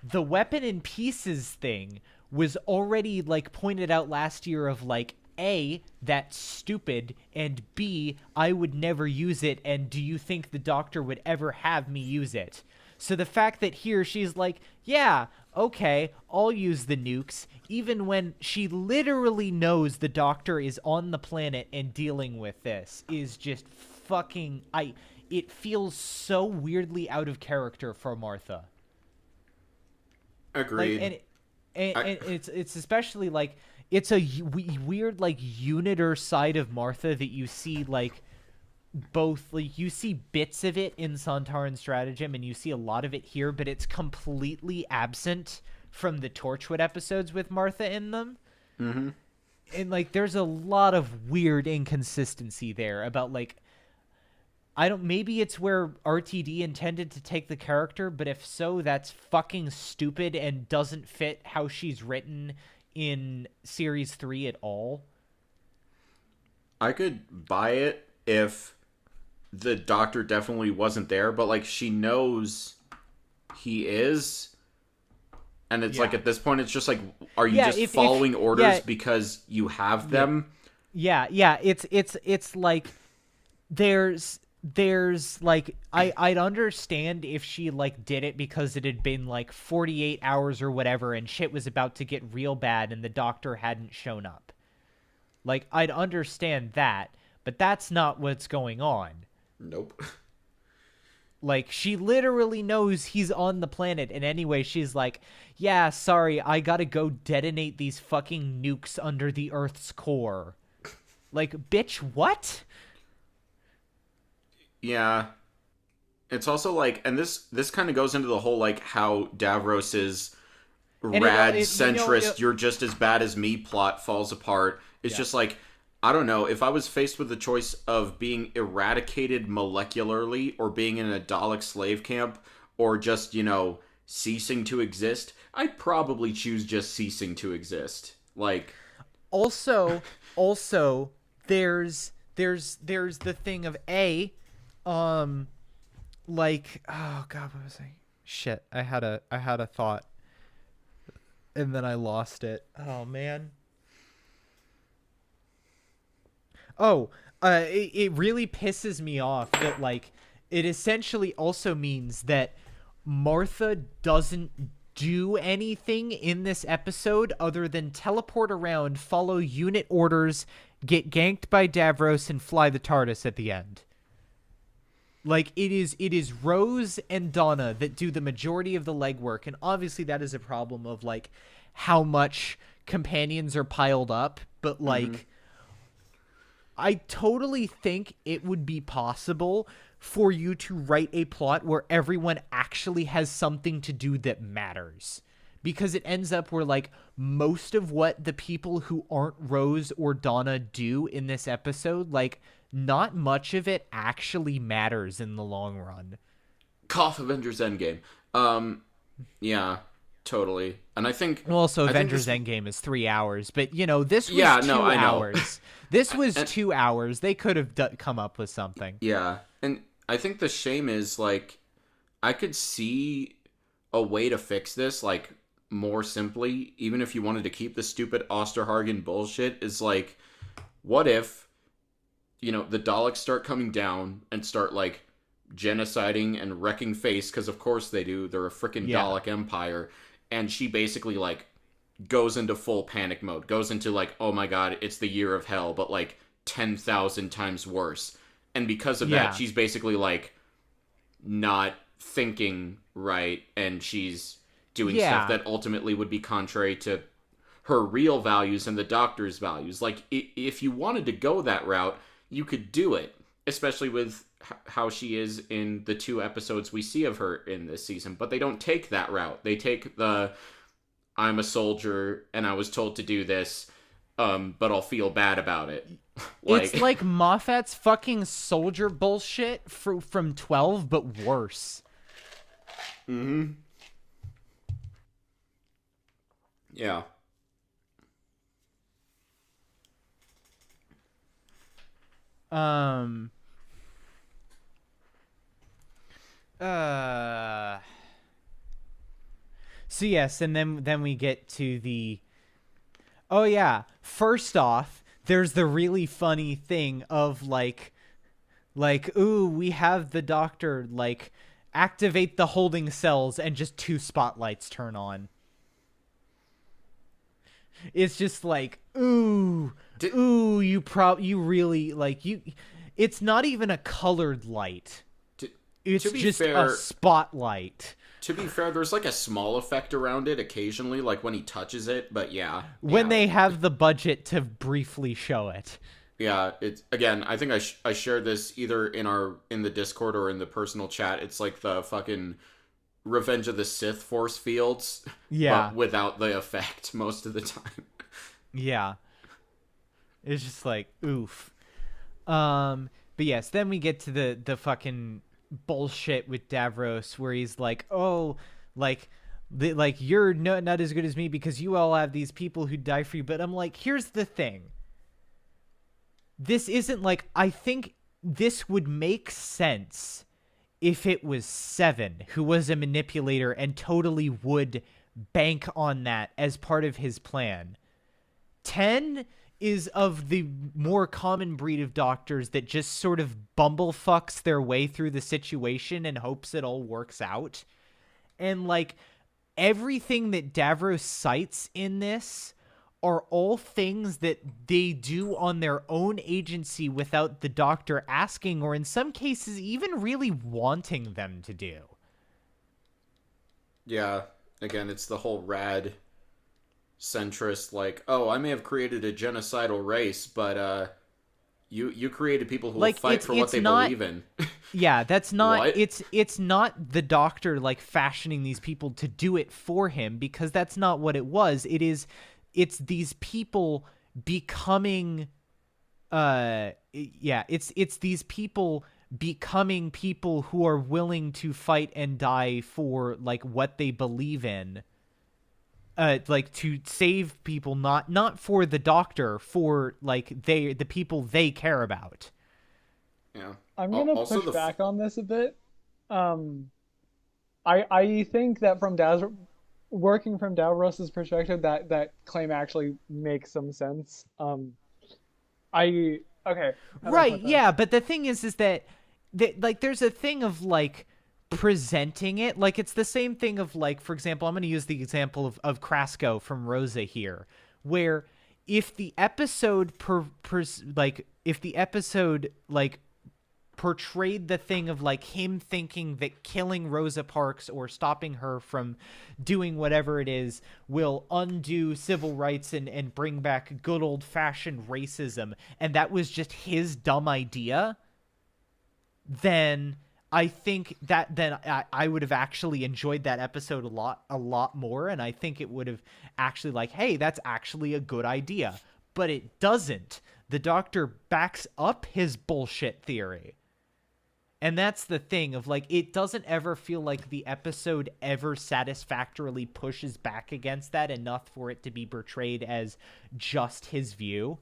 the weapon in pieces thing was already like pointed out last year of like, A, that's stupid, and B, I would never use it, and do you think the Doctor would ever have me use it? So the fact that here she's like, yeah, okay, I'll use the nukes, even when she literally knows the Doctor is on the planet and dealing with this, is just fucking... It feels so weirdly out of character for Martha. Agreed. Like, and it's especially like... It's a weird, like, uniter side of Martha that you see, like, both, like, you see bits of it in Sontaran Stratagem, and you see a lot of it here, but it's completely absent from the Torchwood episodes with Martha in them. Mm-hmm. And, like, there's a lot of weird inconsistency there about, like, maybe it's where RTD intended to take the character, but if so, that's fucking stupid and doesn't fit how she's written in series 3 at all. I could buy it if the Doctor definitely wasn't there, but like she knows he is, and it's like at this point it's just like, are you just following orders because you have them? It's like there's like I'd understand if she like did it because it had been like 48 hours or whatever and shit was about to get real bad and the Doctor hadn't shown up. Like, I'd understand that, but that's not what's going on. Nope. Like, she literally knows he's on the planet, and anyway, she's like, yeah, sorry, I gotta go detonate these fucking nukes under the Earth's core. Like, bitch, what? Yeah. It's also like, and this kind of goes into the whole, like, how Davros is rad, centrist, you're just as bad as me plot falls apart. It's just like, I don't know, if I was faced with the choice of being eradicated molecularly or being in a Dalek slave camp or just, ceasing to exist, I'd probably choose just ceasing to exist. Like, also there's the thing of like, oh god, what was I? Shit, I had a thought and then I lost it. Oh man. It really pisses me off that, like, it essentially also means that Martha doesn't do anything in this episode other than teleport around, follow unit orders, get ganked by Davros, and fly the TARDIS at the end. Like, it is Rose and Donna that do the majority of the legwork, and obviously that is a problem of, like, how much companions are piled up, but, like, I totally think it would be possible for you to write a plot where everyone actually has something to do that matters. Because it ends up where, like, most of what the people who aren't Rose or Donna do in this episode, like, not much of it actually matters in the long run. Cough Avengers Endgame. Yeah, totally. And I think... Well, also, Avengers Endgame is 3 hours, but, this was 2 hours. This was 2 hours. They could have come up with something. Yeah, and I think the shame is, like, I could see a way to fix this, like, more simply, even if you wanted to keep the stupid Osterhagen bullshit, is, like, what if, the Daleks start coming down and start, like, genociding and wrecking face, because of course they do, they're a freaking Dalek empire, and she basically, like, goes into full panic mode, goes into, like, oh my god, it's the year of hell, but, like, 10,000 times worse. And because of that, she's basically, like, not thinking right, and she's doing stuff that ultimately would be contrary to her real values and the Doctor's values. Like, if you wanted to go that route, you could do it. especially with how she is in the 2 episodes we see of her in this season. But they don't take that route. They take the I'm a soldier and I was told to do this, but I'll feel bad about it. It's like Moffat's fucking soldier bullshit from 12, but worse. Mm-hmm. Yeah. So yes, and then we get to the... Oh yeah, first off, there's the really funny thing of like, ooh, we have the doctor, like, activate the holding cells, and just 2 spotlights turn on. It's just like, ooh, you really, like, you... It's not even a colored light. It's just a spotlight. To be fair, there's like a small effect around it occasionally, like when he touches it, but yeah. When they have the budget to briefly show it. Yeah, it's, again, I think I shared this either in the Discord or in the personal chat. It's like the fucking Revenge of the Sith force fields, yeah, but without the effect most of the time. Yeah. It's just like, oof. But yes, then we get to the fucking bullshit with Davros where he's like, oh, like you're not as good as me because you all have these people who die for you. But I'm like, here's the thing. This isn't like, I think this would make sense if it was Seven, who was a manipulator and totally would bank on that as part of his plan. 10 is of the more common breed of doctors that just sort of bumblefucks their way through the situation and hopes it all works out. And like everything that Davros cites in this are all things that they do on their own agency without the doctor asking, or in some cases even really wanting them to do. Yeah, again, it's the whole rad centrist, like, oh, I may have created a genocidal race, but you created people who will fight for what they believe in. Yeah, that's not What? it's not the doctor like fashioning these people to do it for him, because that's not what it was. It's these people becoming it's these people becoming people who are willing to fight and die for like what they believe in. Like to save people, not for the doctor, for like the people they care about. Yeah. I'm gonna Also push back on this a bit. I think that working from Davros's perspective, that claim actually makes some sense. Okay. Right, yeah, but the thing is that like there's a thing of like presenting it like it's the same thing of like, for example, I'm going to use the example of Krasko from Rosa here, where if the episode portrayed the thing of like him thinking that killing Rosa Parks or stopping her from doing whatever it is will undo civil rights and bring back good old-fashioned racism, and that was just his dumb idea, then I think that then I would have actually enjoyed that episode a lot more, and I think it would have actually like, hey, that's actually a good idea. But it doesn't. The doctor backs up his bullshit theory. And that's the thing of like, it doesn't ever feel like the episode ever satisfactorily pushes back against that enough for it to be portrayed as just his view.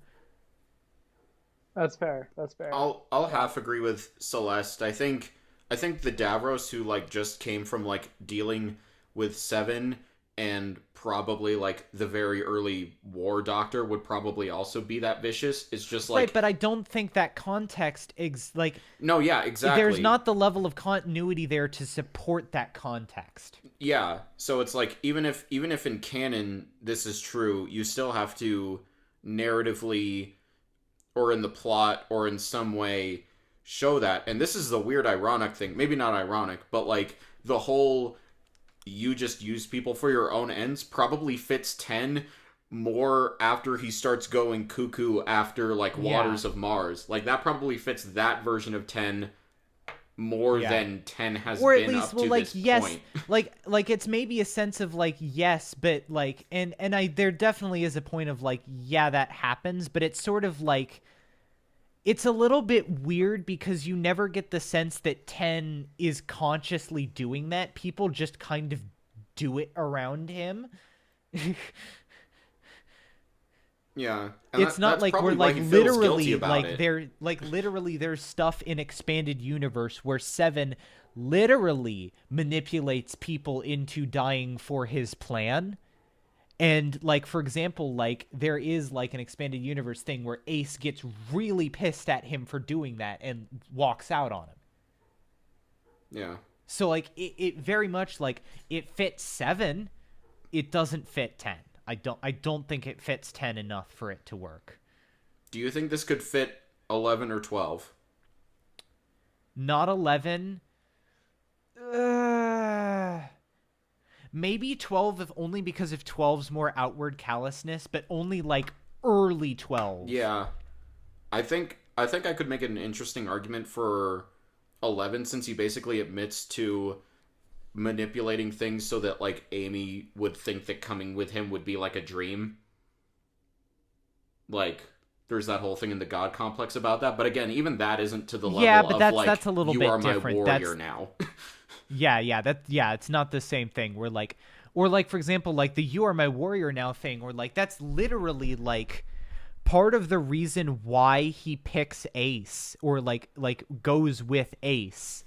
That's fair. I'll half agree with Celeste. I think the Davros who like just came from like dealing with Seven and probably like the very early War Doctor would probably also be that vicious. It's just like, right, but I don't think that context no, yeah, exactly. There's not the level of continuity there to support that context. Yeah, so it's like even if in canon this is true, you still have to narratively or in the plot or in some way show that. And this is the weird ironic thing, maybe not ironic, but like the whole you just use people for your own ends probably fits 10 more after he starts going cuckoo after like Waters Yeah. of Mars. Like that probably fits that version of 10 more Yeah. than 10 has Or at been least, up well, to like, this yes, point. like it's maybe a sense of like, yes, but like, and I there definitely is a point of like, yeah, that happens, but it's sort of like, it's a little bit weird because you never get the sense that 10 is consciously doing that. People just kind of do it around him. Yeah. And It's not that's like we're probably why like he feels guilty literally about like it. there like literally there's stuff in expanded universe where 7 literally manipulates people into dying for his plan. And like, for example, like there is like an expanded universe thing where Ace gets really pissed at him for doing that and walks out on him. Yeah. So like it very much like it fits 7, it doesn't fit 10. I don't think it fits 10 enough for it to work. Do you think this could fit 11 or 12? Not 11. Maybe 12 if only because of 12's more outward callousness, but only like early 12. Yeah. I think I could make an interesting argument for 11 since he basically admits to manipulating things so that like Amy would think that coming with him would be like a dream. Like there's that whole thing in the God complex about that, but again, even that isn't to the level Yeah, but of that's a little you bit are my different. warrior now. Yeah, it's not the same thing. We're like, or like for example, like the "You Are My Warrior Now" thing, or like that's literally like part of the reason why he picks Ace or like goes with Ace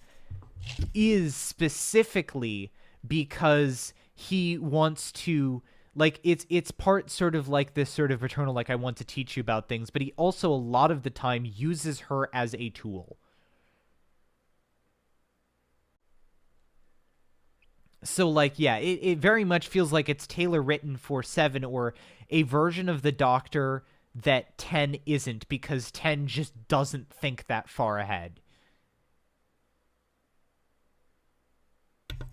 is specifically because he wants to like it's part sort of like this sort of eternal like I want to teach you about things, but he also a lot of the time uses her as a tool. So like yeah, it very much feels like it's tailor written for 7 or a version of the Doctor that 10 isn't, because 10 just doesn't think that far ahead.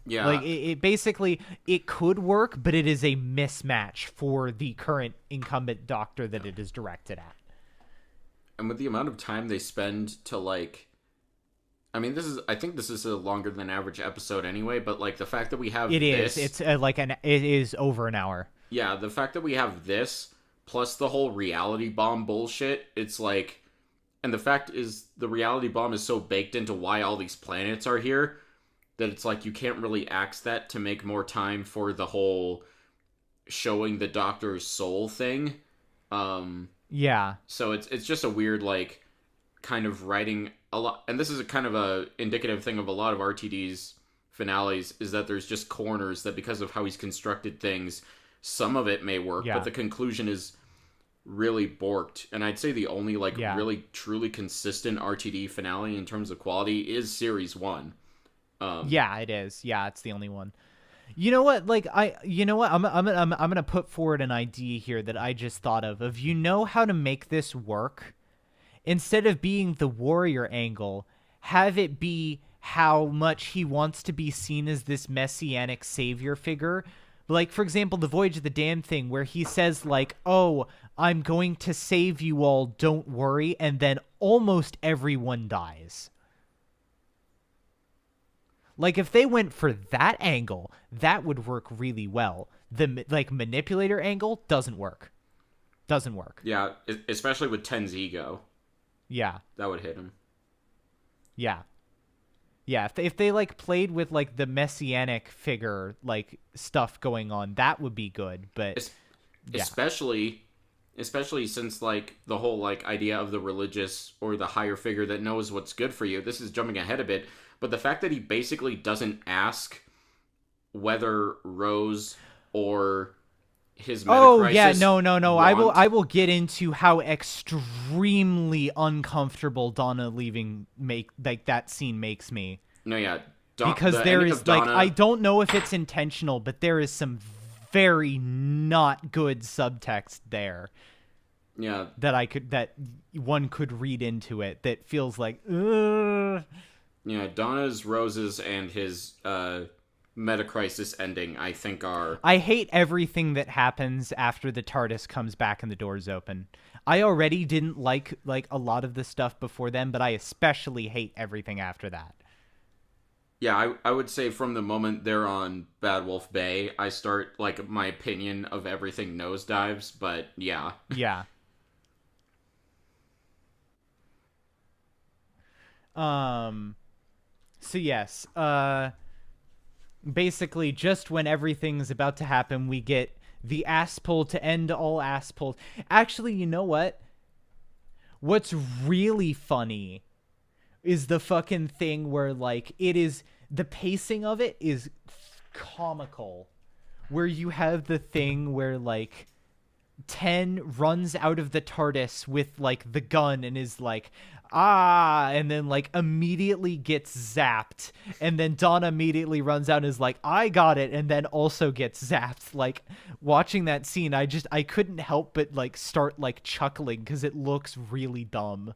Yeah. Like it basically it could work, but it is a mismatch for the current incumbent Doctor that it is directed at. And with the amount of time they spend to like I mean, I think this is a longer than average episode anyway, but like the fact that we have this, it's it is over an hour. Yeah, the fact that we have this plus the whole reality bomb bullshit, it's like, and the fact is the reality bomb is so baked into why all these planets are here that it's like you can't really axe that to make more time for the whole showing the Doctor's soul thing. Yeah. So it's just a weird like kind of writing a lot, and this is a kind of a indicative thing of a lot of RTD's finales, is that there's just corners that because of how he's constructed things, some of it may work, but the conclusion is really borked. And I'd say the only like really truly consistent RTD finale in terms of quality is series 1. Yeah, it is. Yeah, it's the only one. You know what? Like I'm gonna put forward an idea here that I just thought of you know how to make this work. Instead of being the warrior angle, have it be how much he wants to be seen as this messianic savior figure. Like, for example, the Voyage of the Damned thing, where he says, like, oh, I'm going to save you all, don't worry, and then almost everyone dies. Like, if they went for that angle, that would work really well. The, like, manipulator angle doesn't work. Doesn't work. Yeah, especially with Ten's ego. Yeah. That would hit him. Yeah. Yeah, if they like played with like the messianic figure like stuff going on, that would be good. But especially since like the whole like idea of the religious or the higher figure that knows what's good for you. This is jumping ahead a bit, but the fact that he basically doesn't ask whether Rose or his meta-crisis no. I will get into how extremely uncomfortable Donna leaving that scene makes me. No, yeah. Because there is like I don't know if it's intentional, but there is some very not good subtext there. Yeah. That one could read into it that feels like ugh. Yeah, Donna's, Rose's, and his Metacrisis ending, I think, are... I hate everything that happens after the TARDIS comes back and the doors open. I already didn't like a lot of the stuff before then, but I especially hate everything after that. Yeah, I would say from the moment they're on Bad Wolf Bay, I start, like, my opinion of everything nosedives, but yeah. Yeah. So yes, basically just when everything's about to happen, we get the ass pull to end all ass pulls. Actually, you know what? What's really funny is the fucking thing where, like, it is, the pacing of it is comical. Where you have the thing where, like, 10 runs out of the TARDIS with, like, the gun and is like, and then, like, immediately gets zapped, and then Donna immediately runs out and is like, I got it, and then also gets zapped. Like, watching that scene, I couldn't help but, like, start, like, chuckling because it looks really dumb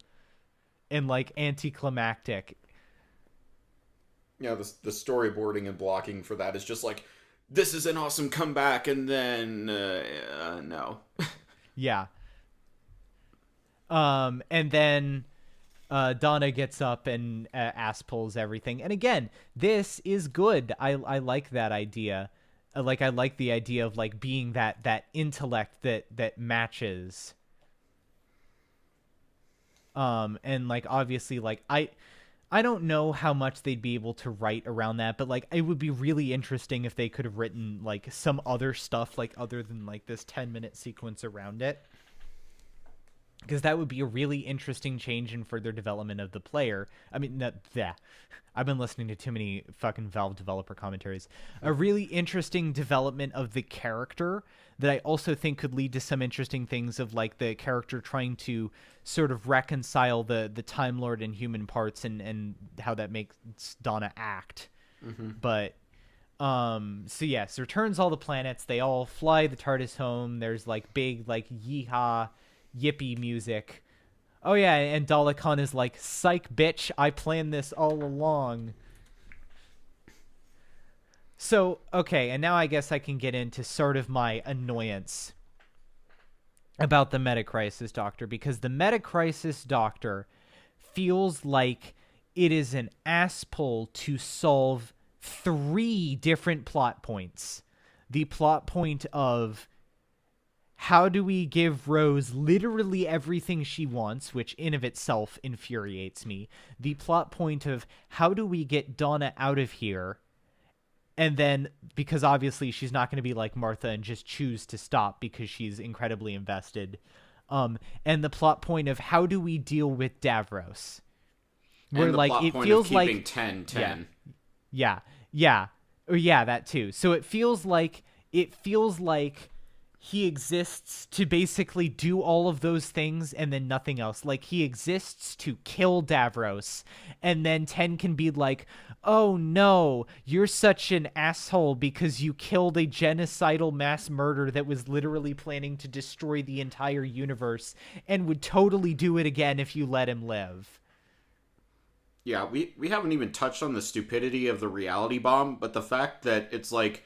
and, like, anticlimactic. Yeah, the storyboarding and blocking for that is just like, this is an awesome comeback, and then no. Yeah. And then Donna gets up and ass pulls everything. And again, this is good. I like that idea. I like the idea of, like, being that intellect that matches. And, like, obviously, like, I don't know how much they'd be able to write around that, but, like, it would be really interesting if they could have written, like, some other stuff, like, other than, like, this 10-minute sequence around it. Because that would be a really interesting change in further development of the player. I mean, I've been listening to too many fucking Valve developer commentaries. A really interesting development of the character that I also think could lead to some interesting things of, like, the character trying to sort of reconcile the Time Lord and human parts and how that makes Donna act. Mm-hmm. But so yes, returns all the planets. They all fly the TARDIS home. There's, like, big, like, yeehaw yippee music. Oh yeah, and Dalekhan is like, psych bitch, I planned this all along. So, okay, and now I guess I can get into sort of my annoyance about the Metacrisis Doctor, because the Metacrisis Doctor feels like it is an ass pull to solve 3 different plot points. The plot point of, how do we give Rose literally everything she wants, which in of itself infuriates me. The plot point of, how do we get Donna out of here? And then, because obviously she's not going to be like Martha and just choose to stop because she's incredibly invested. And the plot point of, how do we deal with Davros? Where, and the like, plot it point feels of keeping like 10-10. Yeah, that too. So it feels like he exists to basically do all of those things and then nothing else. Like, he exists to kill Davros, and then 10 can be like, oh no, you're such an asshole because you killed a genocidal mass murder that was literally planning to destroy the entire universe and would totally do it again if you let him live. Yeah, we haven't even touched on the stupidity of the reality bomb, but the fact that it's like,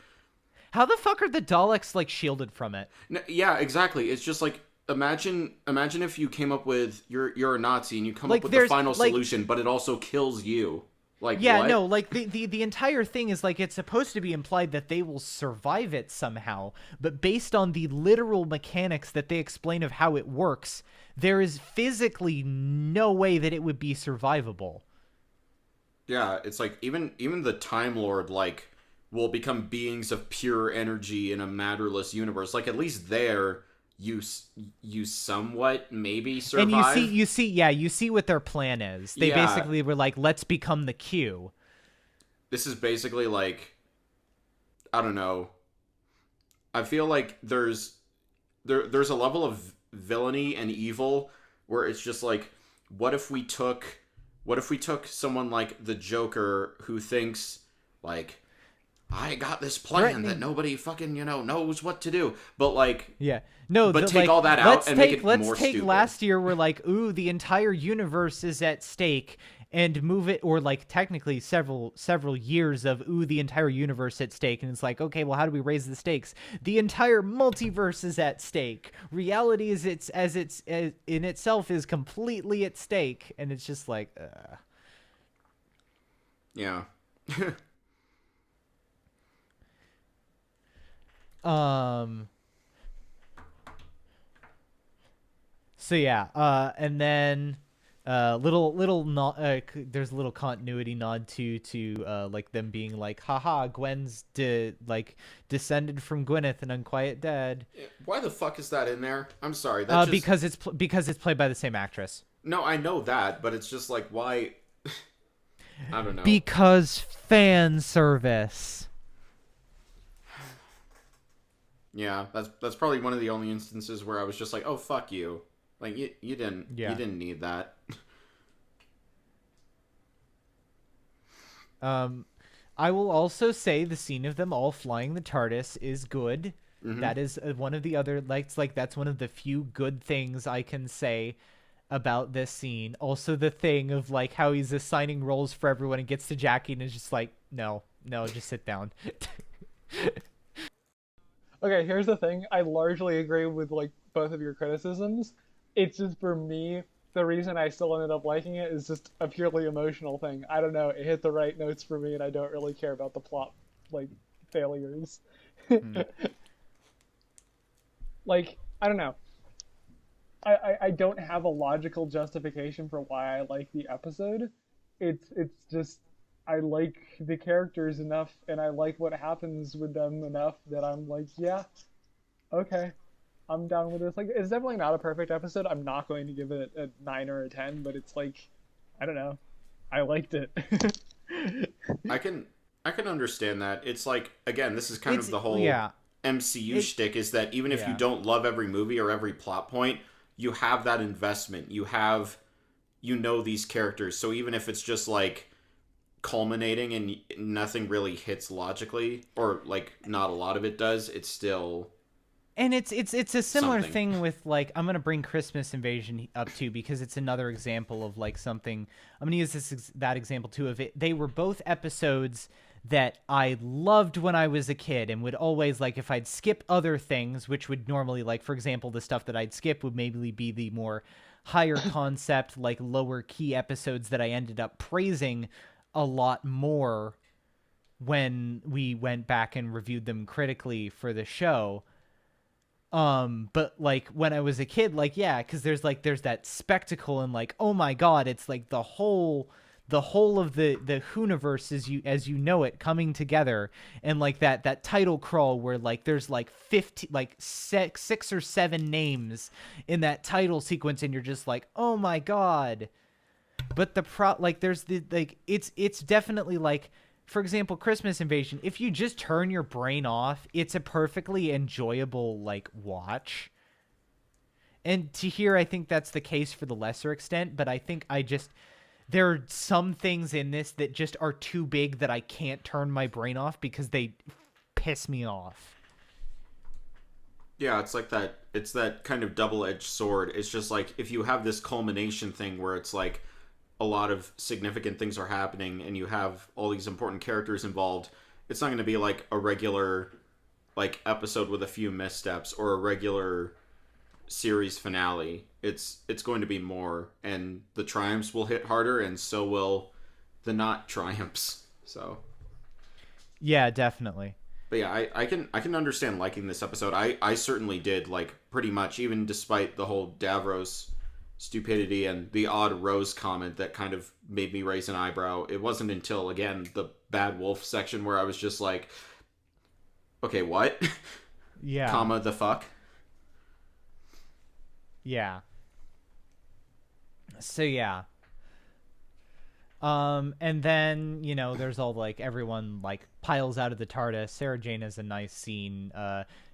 how the fuck are the Daleks, like, shielded from it? Yeah, exactly. It's just like, imagine if you came up with, you're a Nazi and you come Like, up with the final like, solution, but it also kills you. Like, yeah, what? no, like, the entire thing is, like, it's supposed to be implied that they will survive it somehow, but based on the literal mechanics that they explain of how it works, there is physically no way that it would be survivable. Yeah, it's like, even the Time Lord, like, will become beings of pure energy in a matterless universe. Like, at least there, you somewhat maybe survive. And you see what their plan is. They basically were like, let's become the Q. This is basically like, I don't know. I feel like there's a level of villainy and evil where it's just like, what if we took someone like the Joker who thinks, like, I got this plan that nobody fucking, knows what to do. But, like... Yeah. No, but take all that out and make it more stupid. Let's take last year where, like, ooh, the entire universe is at stake, and move it, or like technically several years of the entire universe at stake, and it's like, okay, well, how do we raise the stakes? The entire multiverse is at stake. Reality is in itself is completely at stake, and it's just like Yeah. um so yeah, and then there's a little continuity nod to like them being like, haha, Gwen's descended from Gwyneth and Unquiet Dead. Why the fuck is that in there? I'm sorry. That just... because it's played by the same actress. No, I know that, but it's just like, why? I don't know. Because fan service. Yeah, that's probably one of the only instances where I was just like, oh, fuck you. Like, you didn't need that. I will also say the scene of them all flying the TARDIS is good. Mm-hmm. That is one of the other, like that's one of the few good things I can say about this scene. Also, the thing of like how he's assigning roles for everyone and gets to Jackie and is just like, no, just sit down. Okay, here's the thing. I largely agree with like both of your criticisms. It's just for me, the reason I still ended up liking it is just a purely emotional thing. I don't know, it hit the right notes for me, and I don't really care about the plot like failures. Like, I don't know. I don't have a logical justification for why I like the episode. It's just I like the characters enough and I like what happens with them enough that I'm like, yeah, okay, I'm down with this. Like, it's definitely not a perfect episode. I'm not going to give it a 9 or a 10, but it's like, I don't know, I liked it. I can understand that. It's like, again, this is kind of the whole MCU shtick, is that even if you don't love every movie or every plot point, you have that investment. You know these characters. So even if it's just like culminating and nothing really hits logically, or like not a lot of it does, it's still... And it's a similar something. thing with like, I'm gonna bring Christmas Invasion up too, because it's another example of like something. I'm gonna use that example too of it. They were both episodes that I loved when I was a kid, and would always, like, if I'd skip other things, which would normally, like, for example, the stuff that I'd skip would maybe be the more higher concept, like lower key episodes that I ended up praising a lot more when we went back and reviewed them critically for the show. But like when I was a kid, like, yeah, because there's that spectacle and like, oh my god, it's like the whole of the Whoniverse as you know it coming together, and like that title crawl where like there's like 50, like 6 or 7 names in that title sequence, and you're just like, oh my god. But there's the like, it's definitely like, for example, Christmas Invasion, if you just turn your brain off, it's a perfectly enjoyable like watch. And to here, I think that's the case for the lesser extent, but I think there are some things in this that just are too big that I can't turn my brain off because they piss me off. Yeah, it's like that. It's that kind of double-edged sword. It's just like, if you have this culmination thing where it's like a lot of significant things are happening and you have all these important characters involved, it's not going to be like a regular like episode with a few missteps or a regular series finale. It's going to be more, and the triumphs will hit harder, and so will the not triumphs. So yeah, definitely. But yeah, I can understand liking this episode. I certainly did, like, pretty much, even despite the whole Davros stupidity and the odd Rose comment that kind of made me raise an eyebrow. It wasn't until, again, the Bad Wolf section where I was just like, okay, what? Yeah. Comma the fuck? Yeah. So yeah. And then, you know, there's all like everyone like piles out of the TARDIS. Sarah Jane has a nice scene.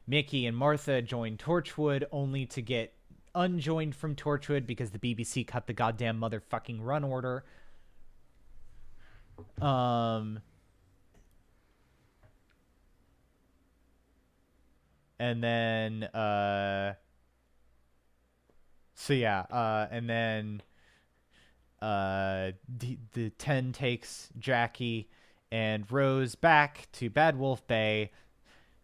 Mickey and Martha join Torchwood only to get unjoined from Torchwood because the BBC cut the goddamn motherfucking run order. And then so yeah, and then the 10 takes Jackie and Rose back to Bad Wolf Bay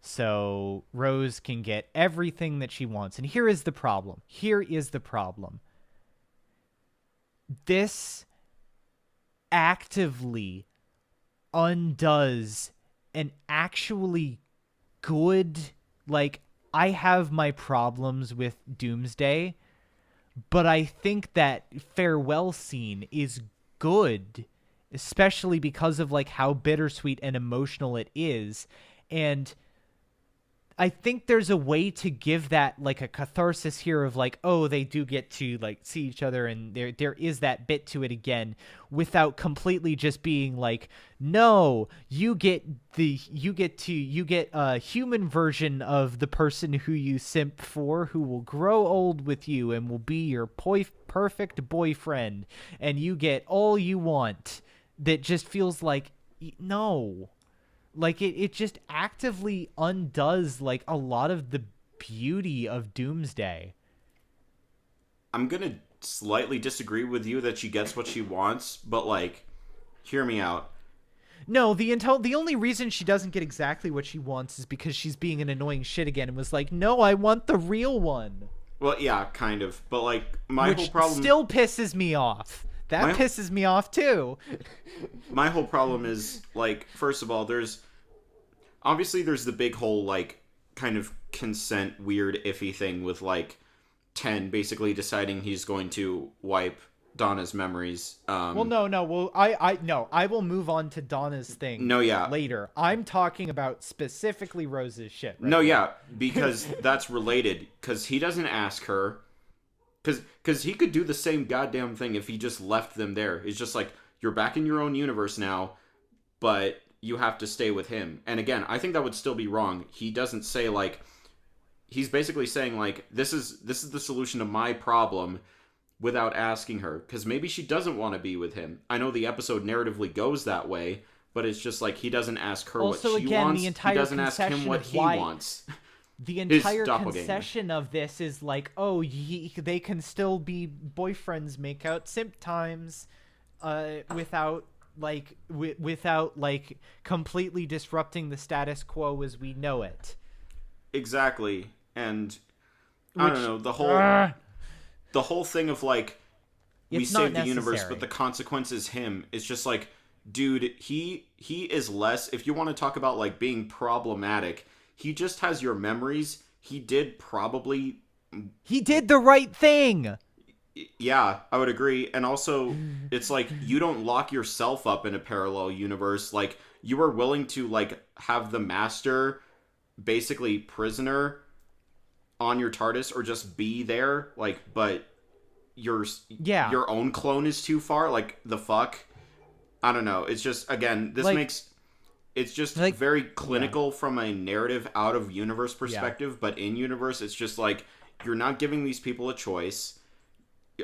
so Rose can get everything that she wants. And here is the problem. This actively undoes an actually good, like, I have my problems with Doomsday, but I think that farewell scene is good, especially because of like how bittersweet and emotional it is. And I think there's a way to give that like a catharsis here of like, oh, they do get to like see each other, and there is that bit to it again, without completely just being like, no, you get a human version of the person who you simp for, who will grow old with you and will be your perfect boyfriend, and you get all you want. That just feels like, no. Like, it just actively undoes, like, a lot of the beauty of Doomsday. I'm gonna slightly disagree with you that she gets what she wants, but, like, hear me out. No, the only reason she doesn't get exactly what she wants is because she's being an annoying shit again and was like, no, I want the real one. Well, yeah, kind of. But, like, Which whole problem... still pisses me off. That pisses me off, too. My whole problem is, like, first of all, obviously there's the big whole, like, kind of consent weird iffy thing with, like, 10 basically deciding he's going to wipe Donna's memories. Well, no. Well, I will move on to Donna's thing later. I'm talking about specifically Rose's shit. Right now. Yeah, because that's related. Because he doesn't ask her... Because he could do the same goddamn thing if he just left them there. It's just like, you're back in your own universe now, but you have to stay with him. And again, I think that would still be wrong. He doesn't say, like... He's basically saying, like, this is the solution to my problem without asking her. Because maybe she doesn't want to be with him. I know the episode narratively goes that way, but it's just like, he doesn't ask her what she wants. He doesn't ask him what he wants. The entire concession of this is like, oh, they can still be boyfriends, make out simp times, without completely disrupting the status quo as we know it. Exactly, and I don't know, the whole thing of like, we save the universe, but the consequence is him. It's just like, dude, he is less. If you want to talk about like being problematic. He just has your memories. He did the right thing. Yeah, I would agree. And also, it's like, you don't lock yourself up in a parallel universe. Like, you were willing to, like, have the Master basically prisoner on your TARDIS or just be there. Like, but your own clone is too far. Like, the fuck? I don't know. It's just, again, this makes... It's just like, very clinical from a narrative out-of-universe perspective, but in-universe, it's just like, you're not giving these people a choice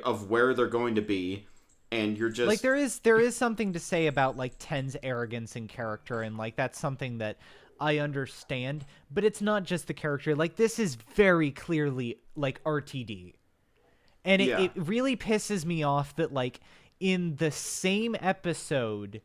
of where they're going to be, and you're just... Like, there is something to say about, like, 10's arrogance in character, and, like, that's something that I understand, but it's not just the character. Like, this is very clearly, like, RTD. And it really pisses me off that, like, in the same episode...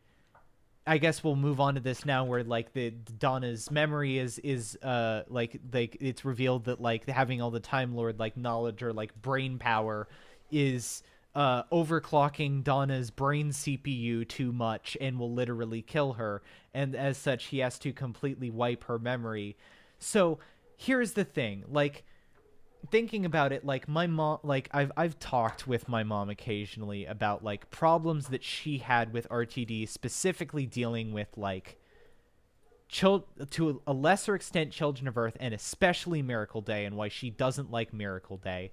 I guess we'll move on to this now, where like the Donna's memory is like it's revealed that like having all the Time Lord like knowledge or like brain power is overclocking Donna's brain CPU too much and will literally kill her, and as such he has to completely wipe her memory. So here's the thing, like, thinking about it, like, my mom, like, I've talked with my mom occasionally about, like, problems that she had with RTD, specifically dealing with, like, to a lesser extent, Children of Earth, and especially Miracle Day, and why she doesn't like Miracle Day.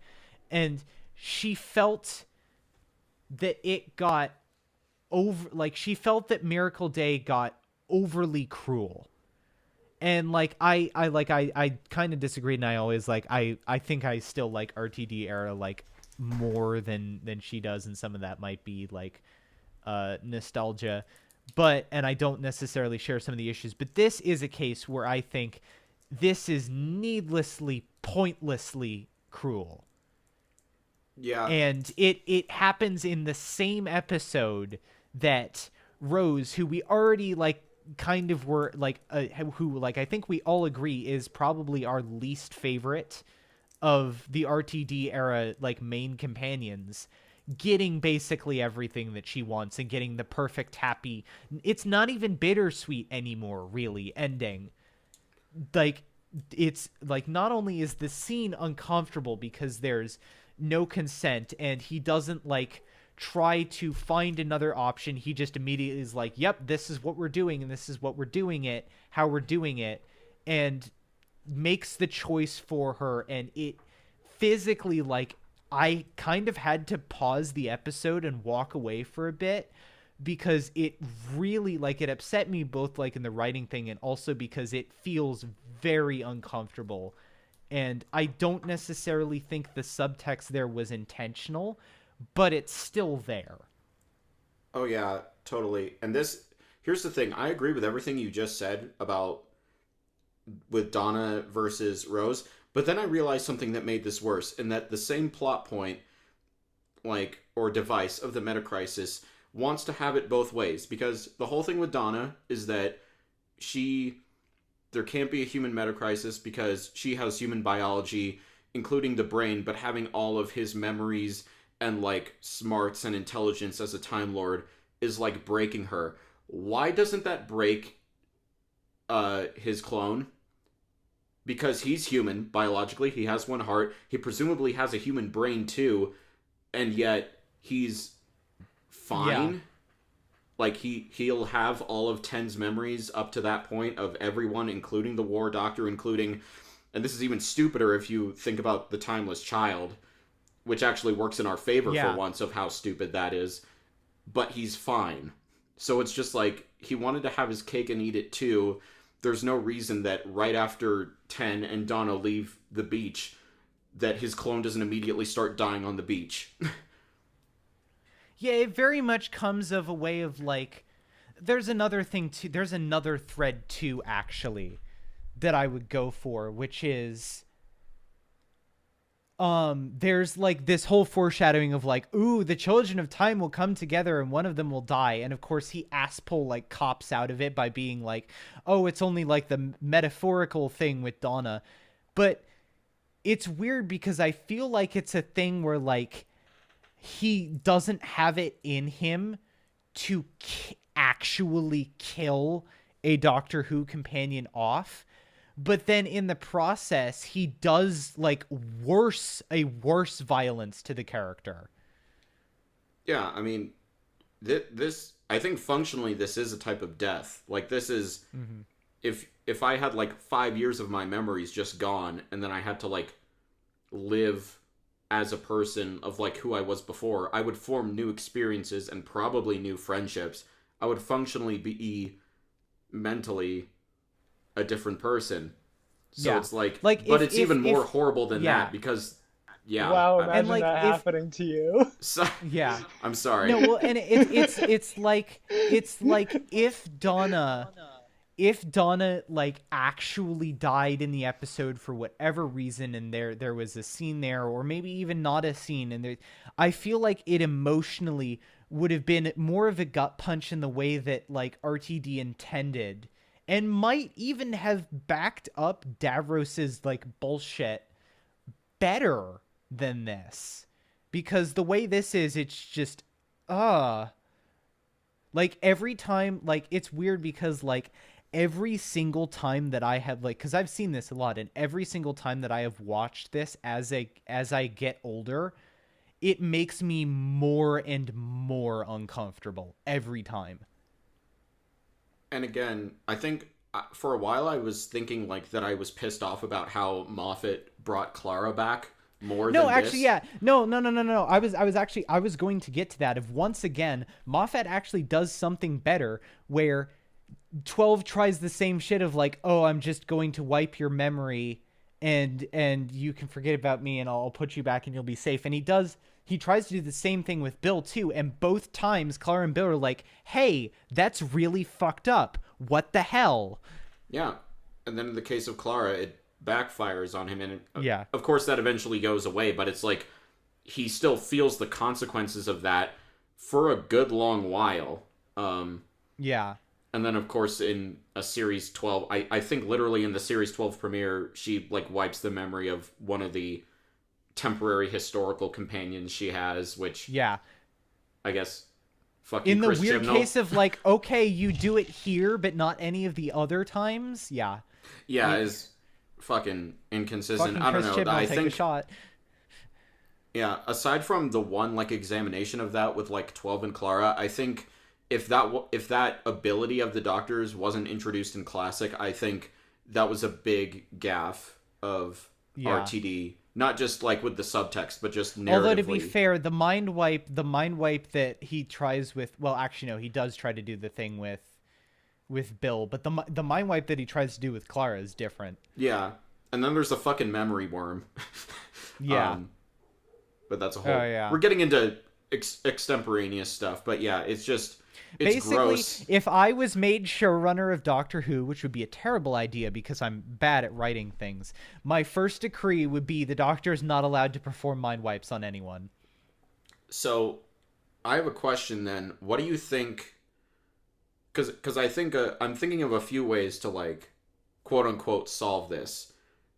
And she felt that it got she felt that Miracle Day got overly cruel. And, like, I kind of disagreed, and I always, like, I think I still like RTD era, like, more than she does, and some of that might be, like, nostalgia. And I don't necessarily share some of the issues. But this is a case where I think this is needlessly, pointlessly cruel. Yeah. And it happens in the same episode that Rose, who we already like kind of were like who like I think we all agree is probably our least favorite of the RTD era like main companions, getting basically everything that she wants and getting the perfect happy, it's not even bittersweet anymore really, ending. Like, it's like, not only is the scene uncomfortable because there's no consent and he doesn't like try to find another option, he just immediately is like, yep, this is what we're doing and this is what we're doing it, how we're doing it, and makes the choice for her. And it physically, like, I kind of had to pause the episode and walk away for a bit because it really, like, it upset me both like in the writing thing and also because it feels very uncomfortable. And I don't necessarily think the subtext there was intentional, but it's still there. Oh yeah, totally. And this, here's the thing. I agree with everything you just said about with Donna versus Rose, but then I realized something that made this worse, in that the same plot point, like, or device of the meta crisis wants to have it both ways, because the whole thing with Donna is that she, there can't be a human meta crisis because she has human biology, including the brain, but having all of his memories and like smarts and intelligence as a Time Lord is like breaking her. Why doesn't that break his clone? Because he's human biologically, he has one heart, he presumably has a human brain too, and yet he's fine. Yeah. Like, he'll have all of Ten's memories up to that point of everyone, including the War Doctor, including, and this is even stupider if you think about the Timeless Child, which actually works in our favor for once of how stupid that is, but he's fine. So it's just like, he wanted to have his cake and eat it too. There's no reason that right after Ten and Donna leave the beach, that his clone doesn't immediately start dying on the beach. Yeah, it very much comes of a way of like, there's another thing too, there's another thread too, actually, that I would go for, which is, there's like this whole foreshadowing of like, ooh, the children of time will come together and one of them will die. And of course he asshole like cops out of it by being like, oh, it's only like the metaphorical thing with Donna. But it's weird because I feel like it's a thing where like, he doesn't have it in him to actually kill a Doctor Who companion off. But then in the process, he does like worse violence to the character. Yeah, I mean, this I think functionally this is a type of death. Like, this is, if I had like 5 years of my memories just gone, and then I had to like live as a person of like who I was before, I would form new experiences and probably new friendships. I would functionally be mentally a different person. So it's like but it's even more horrible than that, because wow, imagine like, that happening to you. So, I'm sorry. No, well, and it's like if Donna like actually died in the episode for whatever reason, and there was a scene there, or maybe even not a scene, and I feel like it emotionally would have been more of a gut punch in the way that like RTD intended, and might even have backed up Davros's like bullshit better than this, because the way this is, it's just like every time, like, it's weird because like every single time that I have, like, because I've seen this a lot, and every single time that I have watched this as I get older, it makes me more and more uncomfortable every time. And again, I think for a while I was thinking like that I was pissed off about how Moffat brought Clara back more than actually, this. yeah. No. I was going to get to that. If once again, Moffat actually does something better where 12 tries the same shit of like, oh, I'm just going to wipe your memory and you can forget about me and I'll put you back and you'll be safe. And he tries to do the same thing with Bill too. And both times Clara and Bill are like, hey, that's really fucked up. What the hell? Yeah. And then in the case of Clara, it backfires on him. And yeah, of course that eventually goes away, but it's like, he still feels the consequences of that for a good long while. Yeah. And then, of course, in a Series 12, I think literally in the Series 12 premiere, she, like, wipes the memory of one of the temporary historical companions she has, which, Yeah. I guess, fuck you, In the Chris weird Chibnall. case of, like, okay, you do it here, but not any of the other times. Yeah. Yeah, is fucking inconsistent. Fucking I don't Chris know. Chibnall, I take a think, shot. yeah, aside from the one, like, examination of that with, like, 12 and Clara, I think if that ability of the Doctor's wasn't introduced in Classic, I think that was a big gaffe of RTD. Not just, like, with the subtext, but just narratively. Although, to be fair, the mind wipe that he tries with... Well, actually, no, he does try to do the thing with Bill, but the mind wipe that he tries to do with Clara is different. Yeah. And then there's the fucking memory worm. Yeah. But that's a whole... Oh, yeah. We're getting into extemporaneous stuff, but yeah, it's just... It's Basically, gross. if I was made showrunner of Doctor Who, which would be a terrible idea because I'm bad at writing things, my first decree would be the Doctor is not allowed to perform mind wipes on anyone. So, I have a question then. What do you think... Because I think I'm thinking of a few ways to, like, quote-unquote solve this.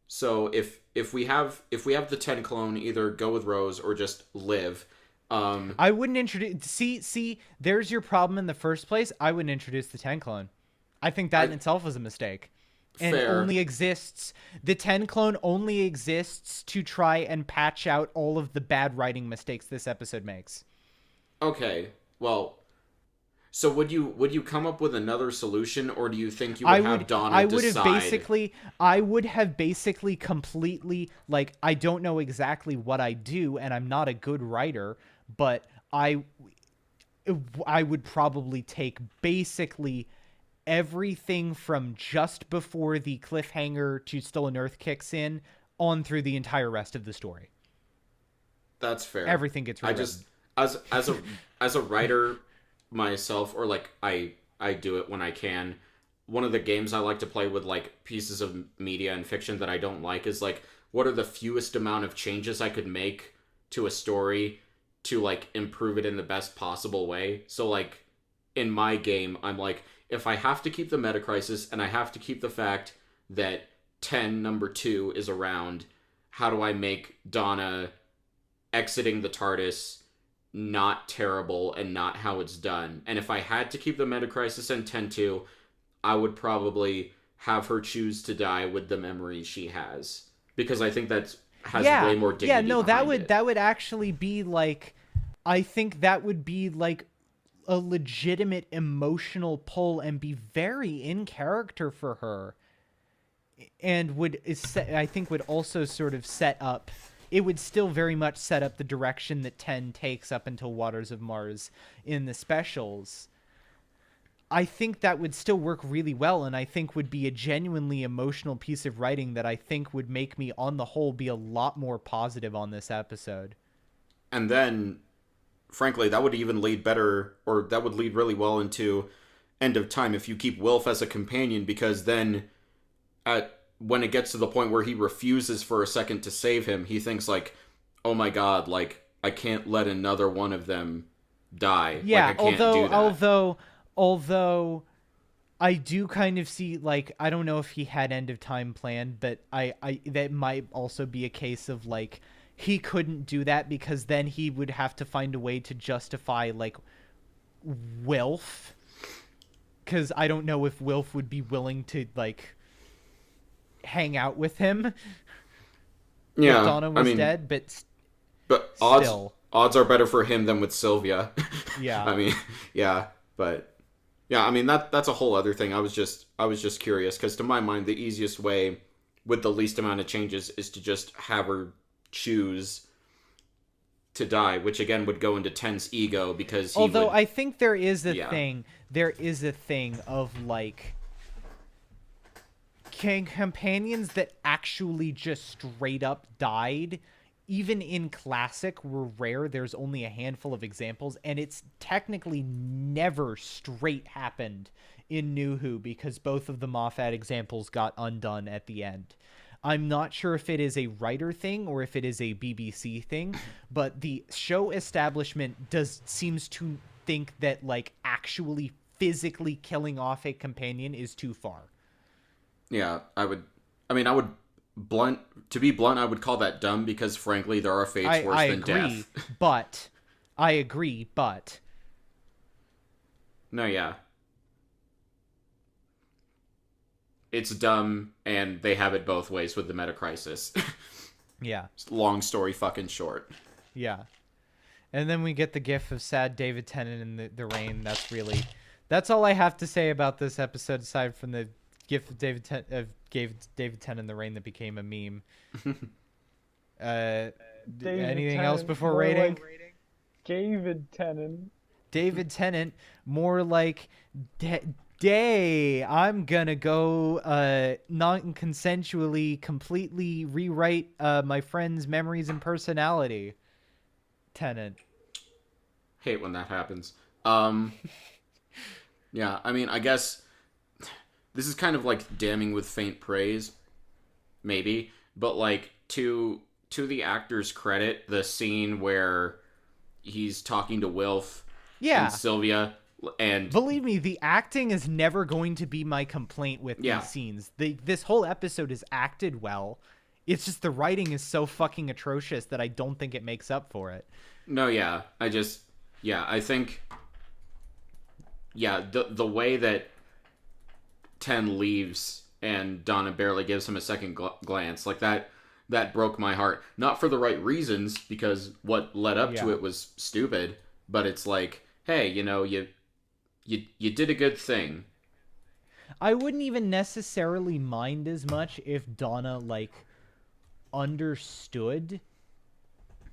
So, if we have the 10 clone either go with Rose or just live... I wouldn't introduce... See, there's your problem in the first place. I wouldn't introduce the 10 clone. I think that in itself was a mistake. And fair. It only exists... The 10 clone only exists to try and patch out all of the bad writing mistakes this episode makes. Okay, well... So would you come up with another solution, or do you think you would have Donna decide? I would have basically completely, like, I don't know exactly what I do, and I'm not a good writer, but I would probably take basically everything from just before the cliffhanger to Still on Earth kicks in on through the entire rest of the story. That's fair. Everything gets rewritten. I just as a writer myself, or like I do it when I can. One of the games I like to play with, like, pieces of media and fiction that I don't like is, like, what are the fewest amount of changes I could make to a story to, like, improve it in the best possible way. So, like, in my game, I'm like, if I have to keep the meta crisis and I have to keep the fact that 10 number 2 is around, how do I make Donna exiting the TARDIS not terrible and not how it's done? And if I had to keep the meta crisis and 10-2, I would probably have her choose to die with the memories she has, because I think that has way more dignity. Yeah, no, that would that would actually be, like, I think that would be, like, a legitimate emotional pull and be very in character for her, and I think would also sort of set up... It would still very much set up the direction that 10 takes up until Waters of Mars in the specials. I think that would still work really well, and I think would be a genuinely emotional piece of writing that I think would make me, on the whole, be a lot more positive on this episode. And then, frankly, that would even lead better, or that would lead really well into End of Time if you keep Wilf as a companion, because then when it gets to the point where he refuses for a second to save him, he thinks, like, oh my god, like, I can't let another one of them die. Yeah, like, I can't do that. Although I do kind of see, like, I don't know if he had End of Time planned, but I that might also be a case of, like, he couldn't do that because then he would have to find a way to justify, like, Wilf. Because I don't know if Wilf would be willing to, like, hang out with him. Yeah, if Donna was dead, but still. odds are better for him than with Sylvia. Yeah. I mean, yeah, but yeah, I mean that's a whole other thing. I was just curious, because to my mind, the easiest way with the least amount of changes is to just have her choose to die, which again would go into 10's ego, because I think there is a thing. There is a thing of, like, companions that actually just straight up died, even in Classic, were rare. There's only a handful of examples, and it's technically never straight happened in New Who, because both of the Moffat examples got undone at the end. I'm not sure if it is a writer thing or if it is a BBC thing, but the show establishment seems to think that like actually physically killing off a companion is too far. Yeah, I would blunt to be blunt, I would call that dumb because frankly there are fates worse I than agree, death. but I agree, but No, yeah. It's dumb and they have it both ways with the meta crisis. yeah, Long story fucking short. yeah. And then we get the gif of sad David Tennant in the rain. That's all I have to say about this episode, aside from the gif of David Tennant in the rain that became a meme. Anything Tennant, else before more rating? like David Tennant. David Tennant, more like day. I'm gonna go non-consensually completely rewrite my friend's memories and personality. Tennant. Hate when that happens. Yeah, I mean, I guess this is kind of like damning with faint praise, maybe, but like to the actor's credit, the scene where he's talking to Wilf Yeah. and Sylvia, and Believe me, the acting is never going to be my complaint with Yeah. these scenes. This whole episode is acted well. It's just the writing is so fucking atrocious that I don't think it makes up for it. no, yeah, I think, yeah, the way that Ten leaves and Donna barely gives him a second glance, like that broke my heart. Not for the right reasons, because what led up to Yeah. it was stupid, but it's like, hey, you did a good thing. I wouldn't even necessarily mind as much if Donna like understood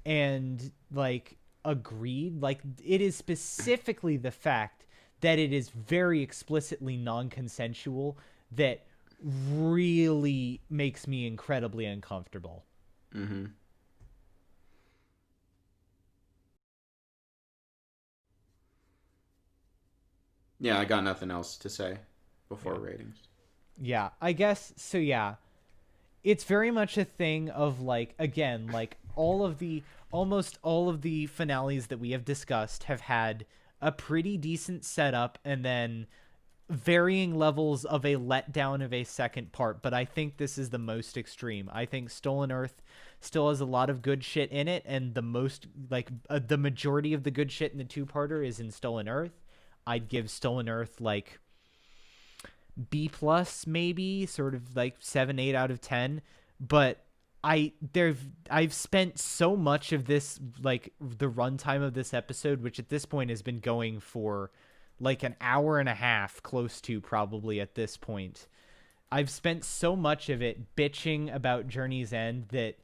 and like agreed. Like it is specifically the fact that it is very explicitly non-consensual that really makes me incredibly uncomfortable. Mm-hmm. Yeah, I got nothing else to say before ratings. Yeah, I guess so. Yeah, it's very much a thing of like, again, like almost all of the finales that we have discussed have had a pretty decent setup and then varying levels of a letdown of a second part, but I think this is the most extreme. I think Stolen Earth still has a lot of good shit in it, and the most like the majority of the good shit in the two-parter is in Stolen Earth. I'd give Stolen Earth like B plus, maybe sort of like 7-8 out of 10, but I've spent so much of this, like the runtime of this episode, which at this point has been going for like an hour and a half, close to probably at this point. I've spent so much of it bitching about Journey's End that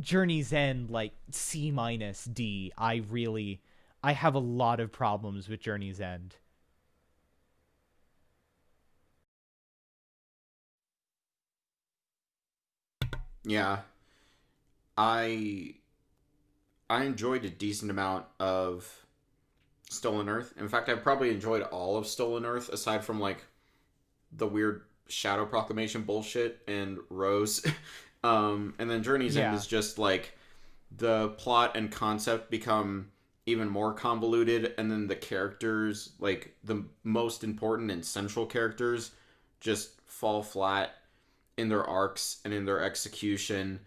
Journey's End, like C minus D. I have a lot of problems with Journey's End. Yeah, I I enjoyed a decent amount of Stolen Earth. In fact, I probably enjoyed all of Stolen Earth aside from like the weird Shadow Proclamation bullshit and Rose. And then Journey's End Yeah. is just like the plot and concept become even more convoluted, and then the characters, like the most important and central characters, just fall flat in their arcs and in their execution,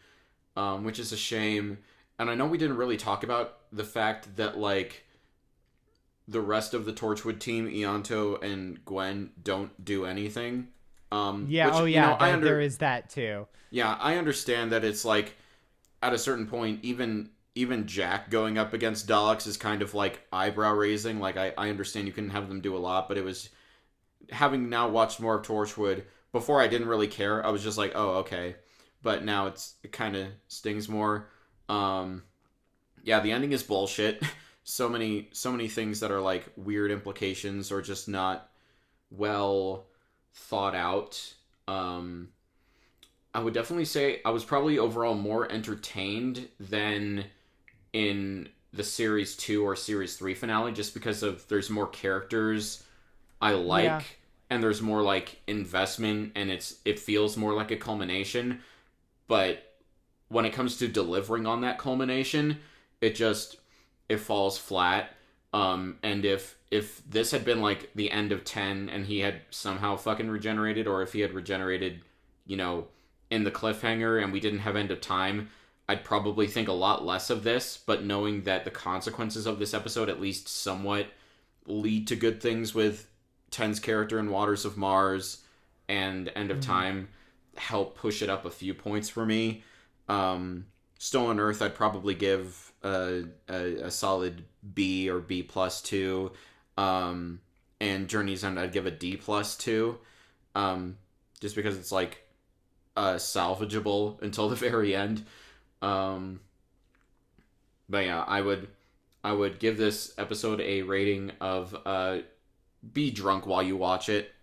which is a shame. And I know we didn't really talk about the fact that like the rest of the Torchwood team, Ianto and Gwen, don't do anything. Yeah, Which, oh yeah, there is that too. Yeah, I understand that it's like at a certain point, even Jack going up against Daleks is kind of like eyebrow raising. Like I understand you couldn't have them do a lot, but it was, having now watched more of Torchwood, before I didn't really care. I was just like, oh, okay. But now it kind of stings more. Yeah, the ending is bullshit. So many things that are like weird implications or just not well thought out. I would definitely say I was probably overall more entertained than in the series 2 or series 3 finale, just because of there's more characters I like, Yeah. and there's more like investment, and it feels more like a culmination. but when it comes to delivering on that culmination, it falls flat. And if this had been like the end of 10 and he had somehow fucking regenerated, or if he had regenerated, in the cliffhanger and we didn't have end of time, I'd probably think a lot less of this. But knowing that the consequences of this episode at least somewhat lead to good things with 10's character in Waters of Mars and End of Time help push it up a few points for me. Stolen Earth I'd probably give a solid B or B plus to, and Journey's End I'd give a D plus to, just because it's like salvageable until the very end. But yeah, I would give this episode a rating of be drunk while you watch it.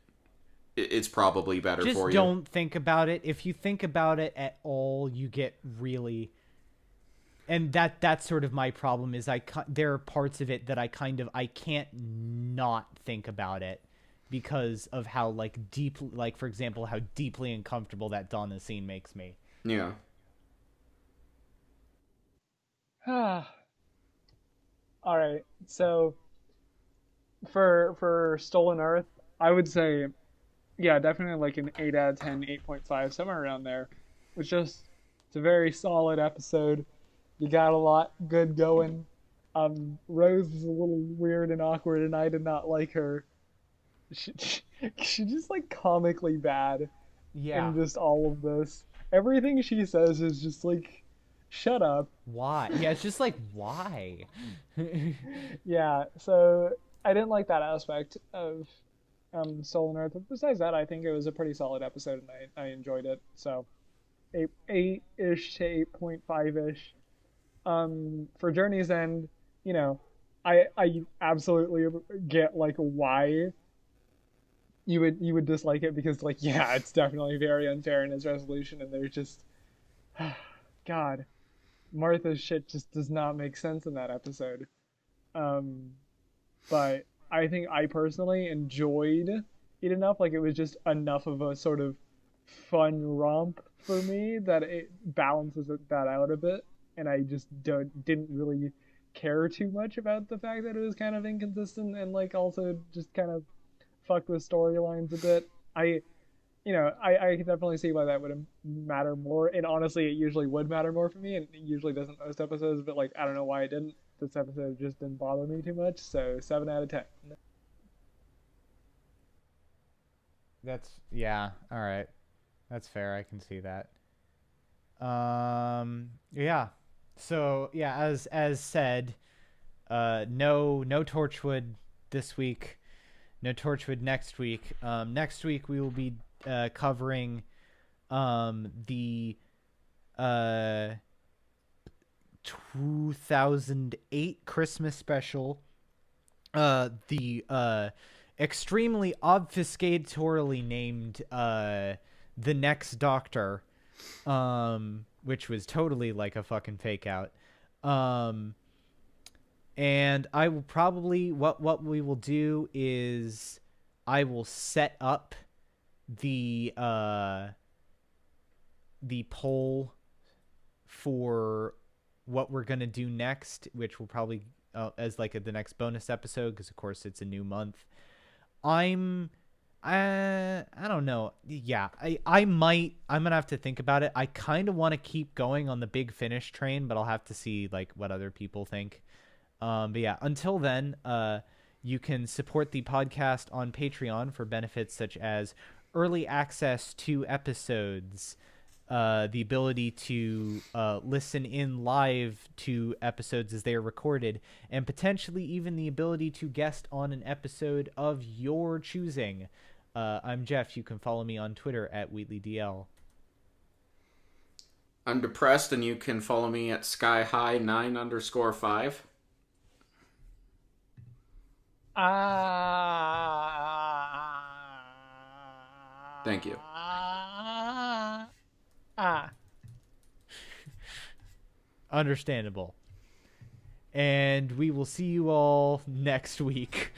It's probably better Just for you. Just don't think about it. If you think about it at all, you get really... And that's sort of my problem, is there are parts of it that I can't not think about it because of how for example, how deeply uncomfortable that Donna scene makes me. Yeah. All right. So for Stolen Earth, I would say, yeah, definitely like an 8 out of 10, 8.5, somewhere around there. It's a very solid episode. You got a lot good going. Rose is a little weird and awkward, and I did not like her. She's just like comically bad in just all of this. Everything she says is just like, shut up. Why? Yeah, it's just like, why? Yeah, so I didn't like that aspect of Stolen Earth. But besides that, I think it was a pretty solid episode, and I enjoyed it. So 8-ish to 8.5-ish. For Journey's End, I absolutely get like why you would dislike it, because like, yeah, it's definitely very unfair in its resolution, and there's just God, Martha's shit just does not make sense in that episode. But I think I personally enjoyed it enough, like it was just enough of a sort of fun romp for me that it balances that out a bit. And I just didn't really care too much about the fact that it was kind of inconsistent and like also just kind of fucked with storylines a bit. I can definitely see why that would matter more. And honestly, it usually would matter more for me, and it usually doesn't most episodes. But like, I don't know why it didn't. This episode just didn't bother me too much. So 7 out of 10. Yeah. All right. That's fair. I can see that. Yeah. So yeah, as said, no Torchwood this week, no Torchwood next week. Next week we will be covering the 2008 Christmas special, the extremely obfuscatorily named The Next Doctor, which was totally like a fucking fake out. And I will probably, what we will do is I will set up the poll for what we're going to do next, which will probably as like the next bonus episode, because of course it's a new month. I don't know. Yeah, I'm gonna have to think about it. I kind of want to keep going on the Big Finish train, but I'll have to see like what other people think. But yeah, until then, you can support the podcast on Patreon for benefits such as early access to episodes, the ability to listen in live to episodes as they are recorded, and potentially even the ability to guest on an episode of your choosing. I'm Geoff. You can follow me on Twitter at WheatleyDL. I'm Depressed, and you can follow me at skyhigh9_5. Thank you. Understandable. And we will see you all next week.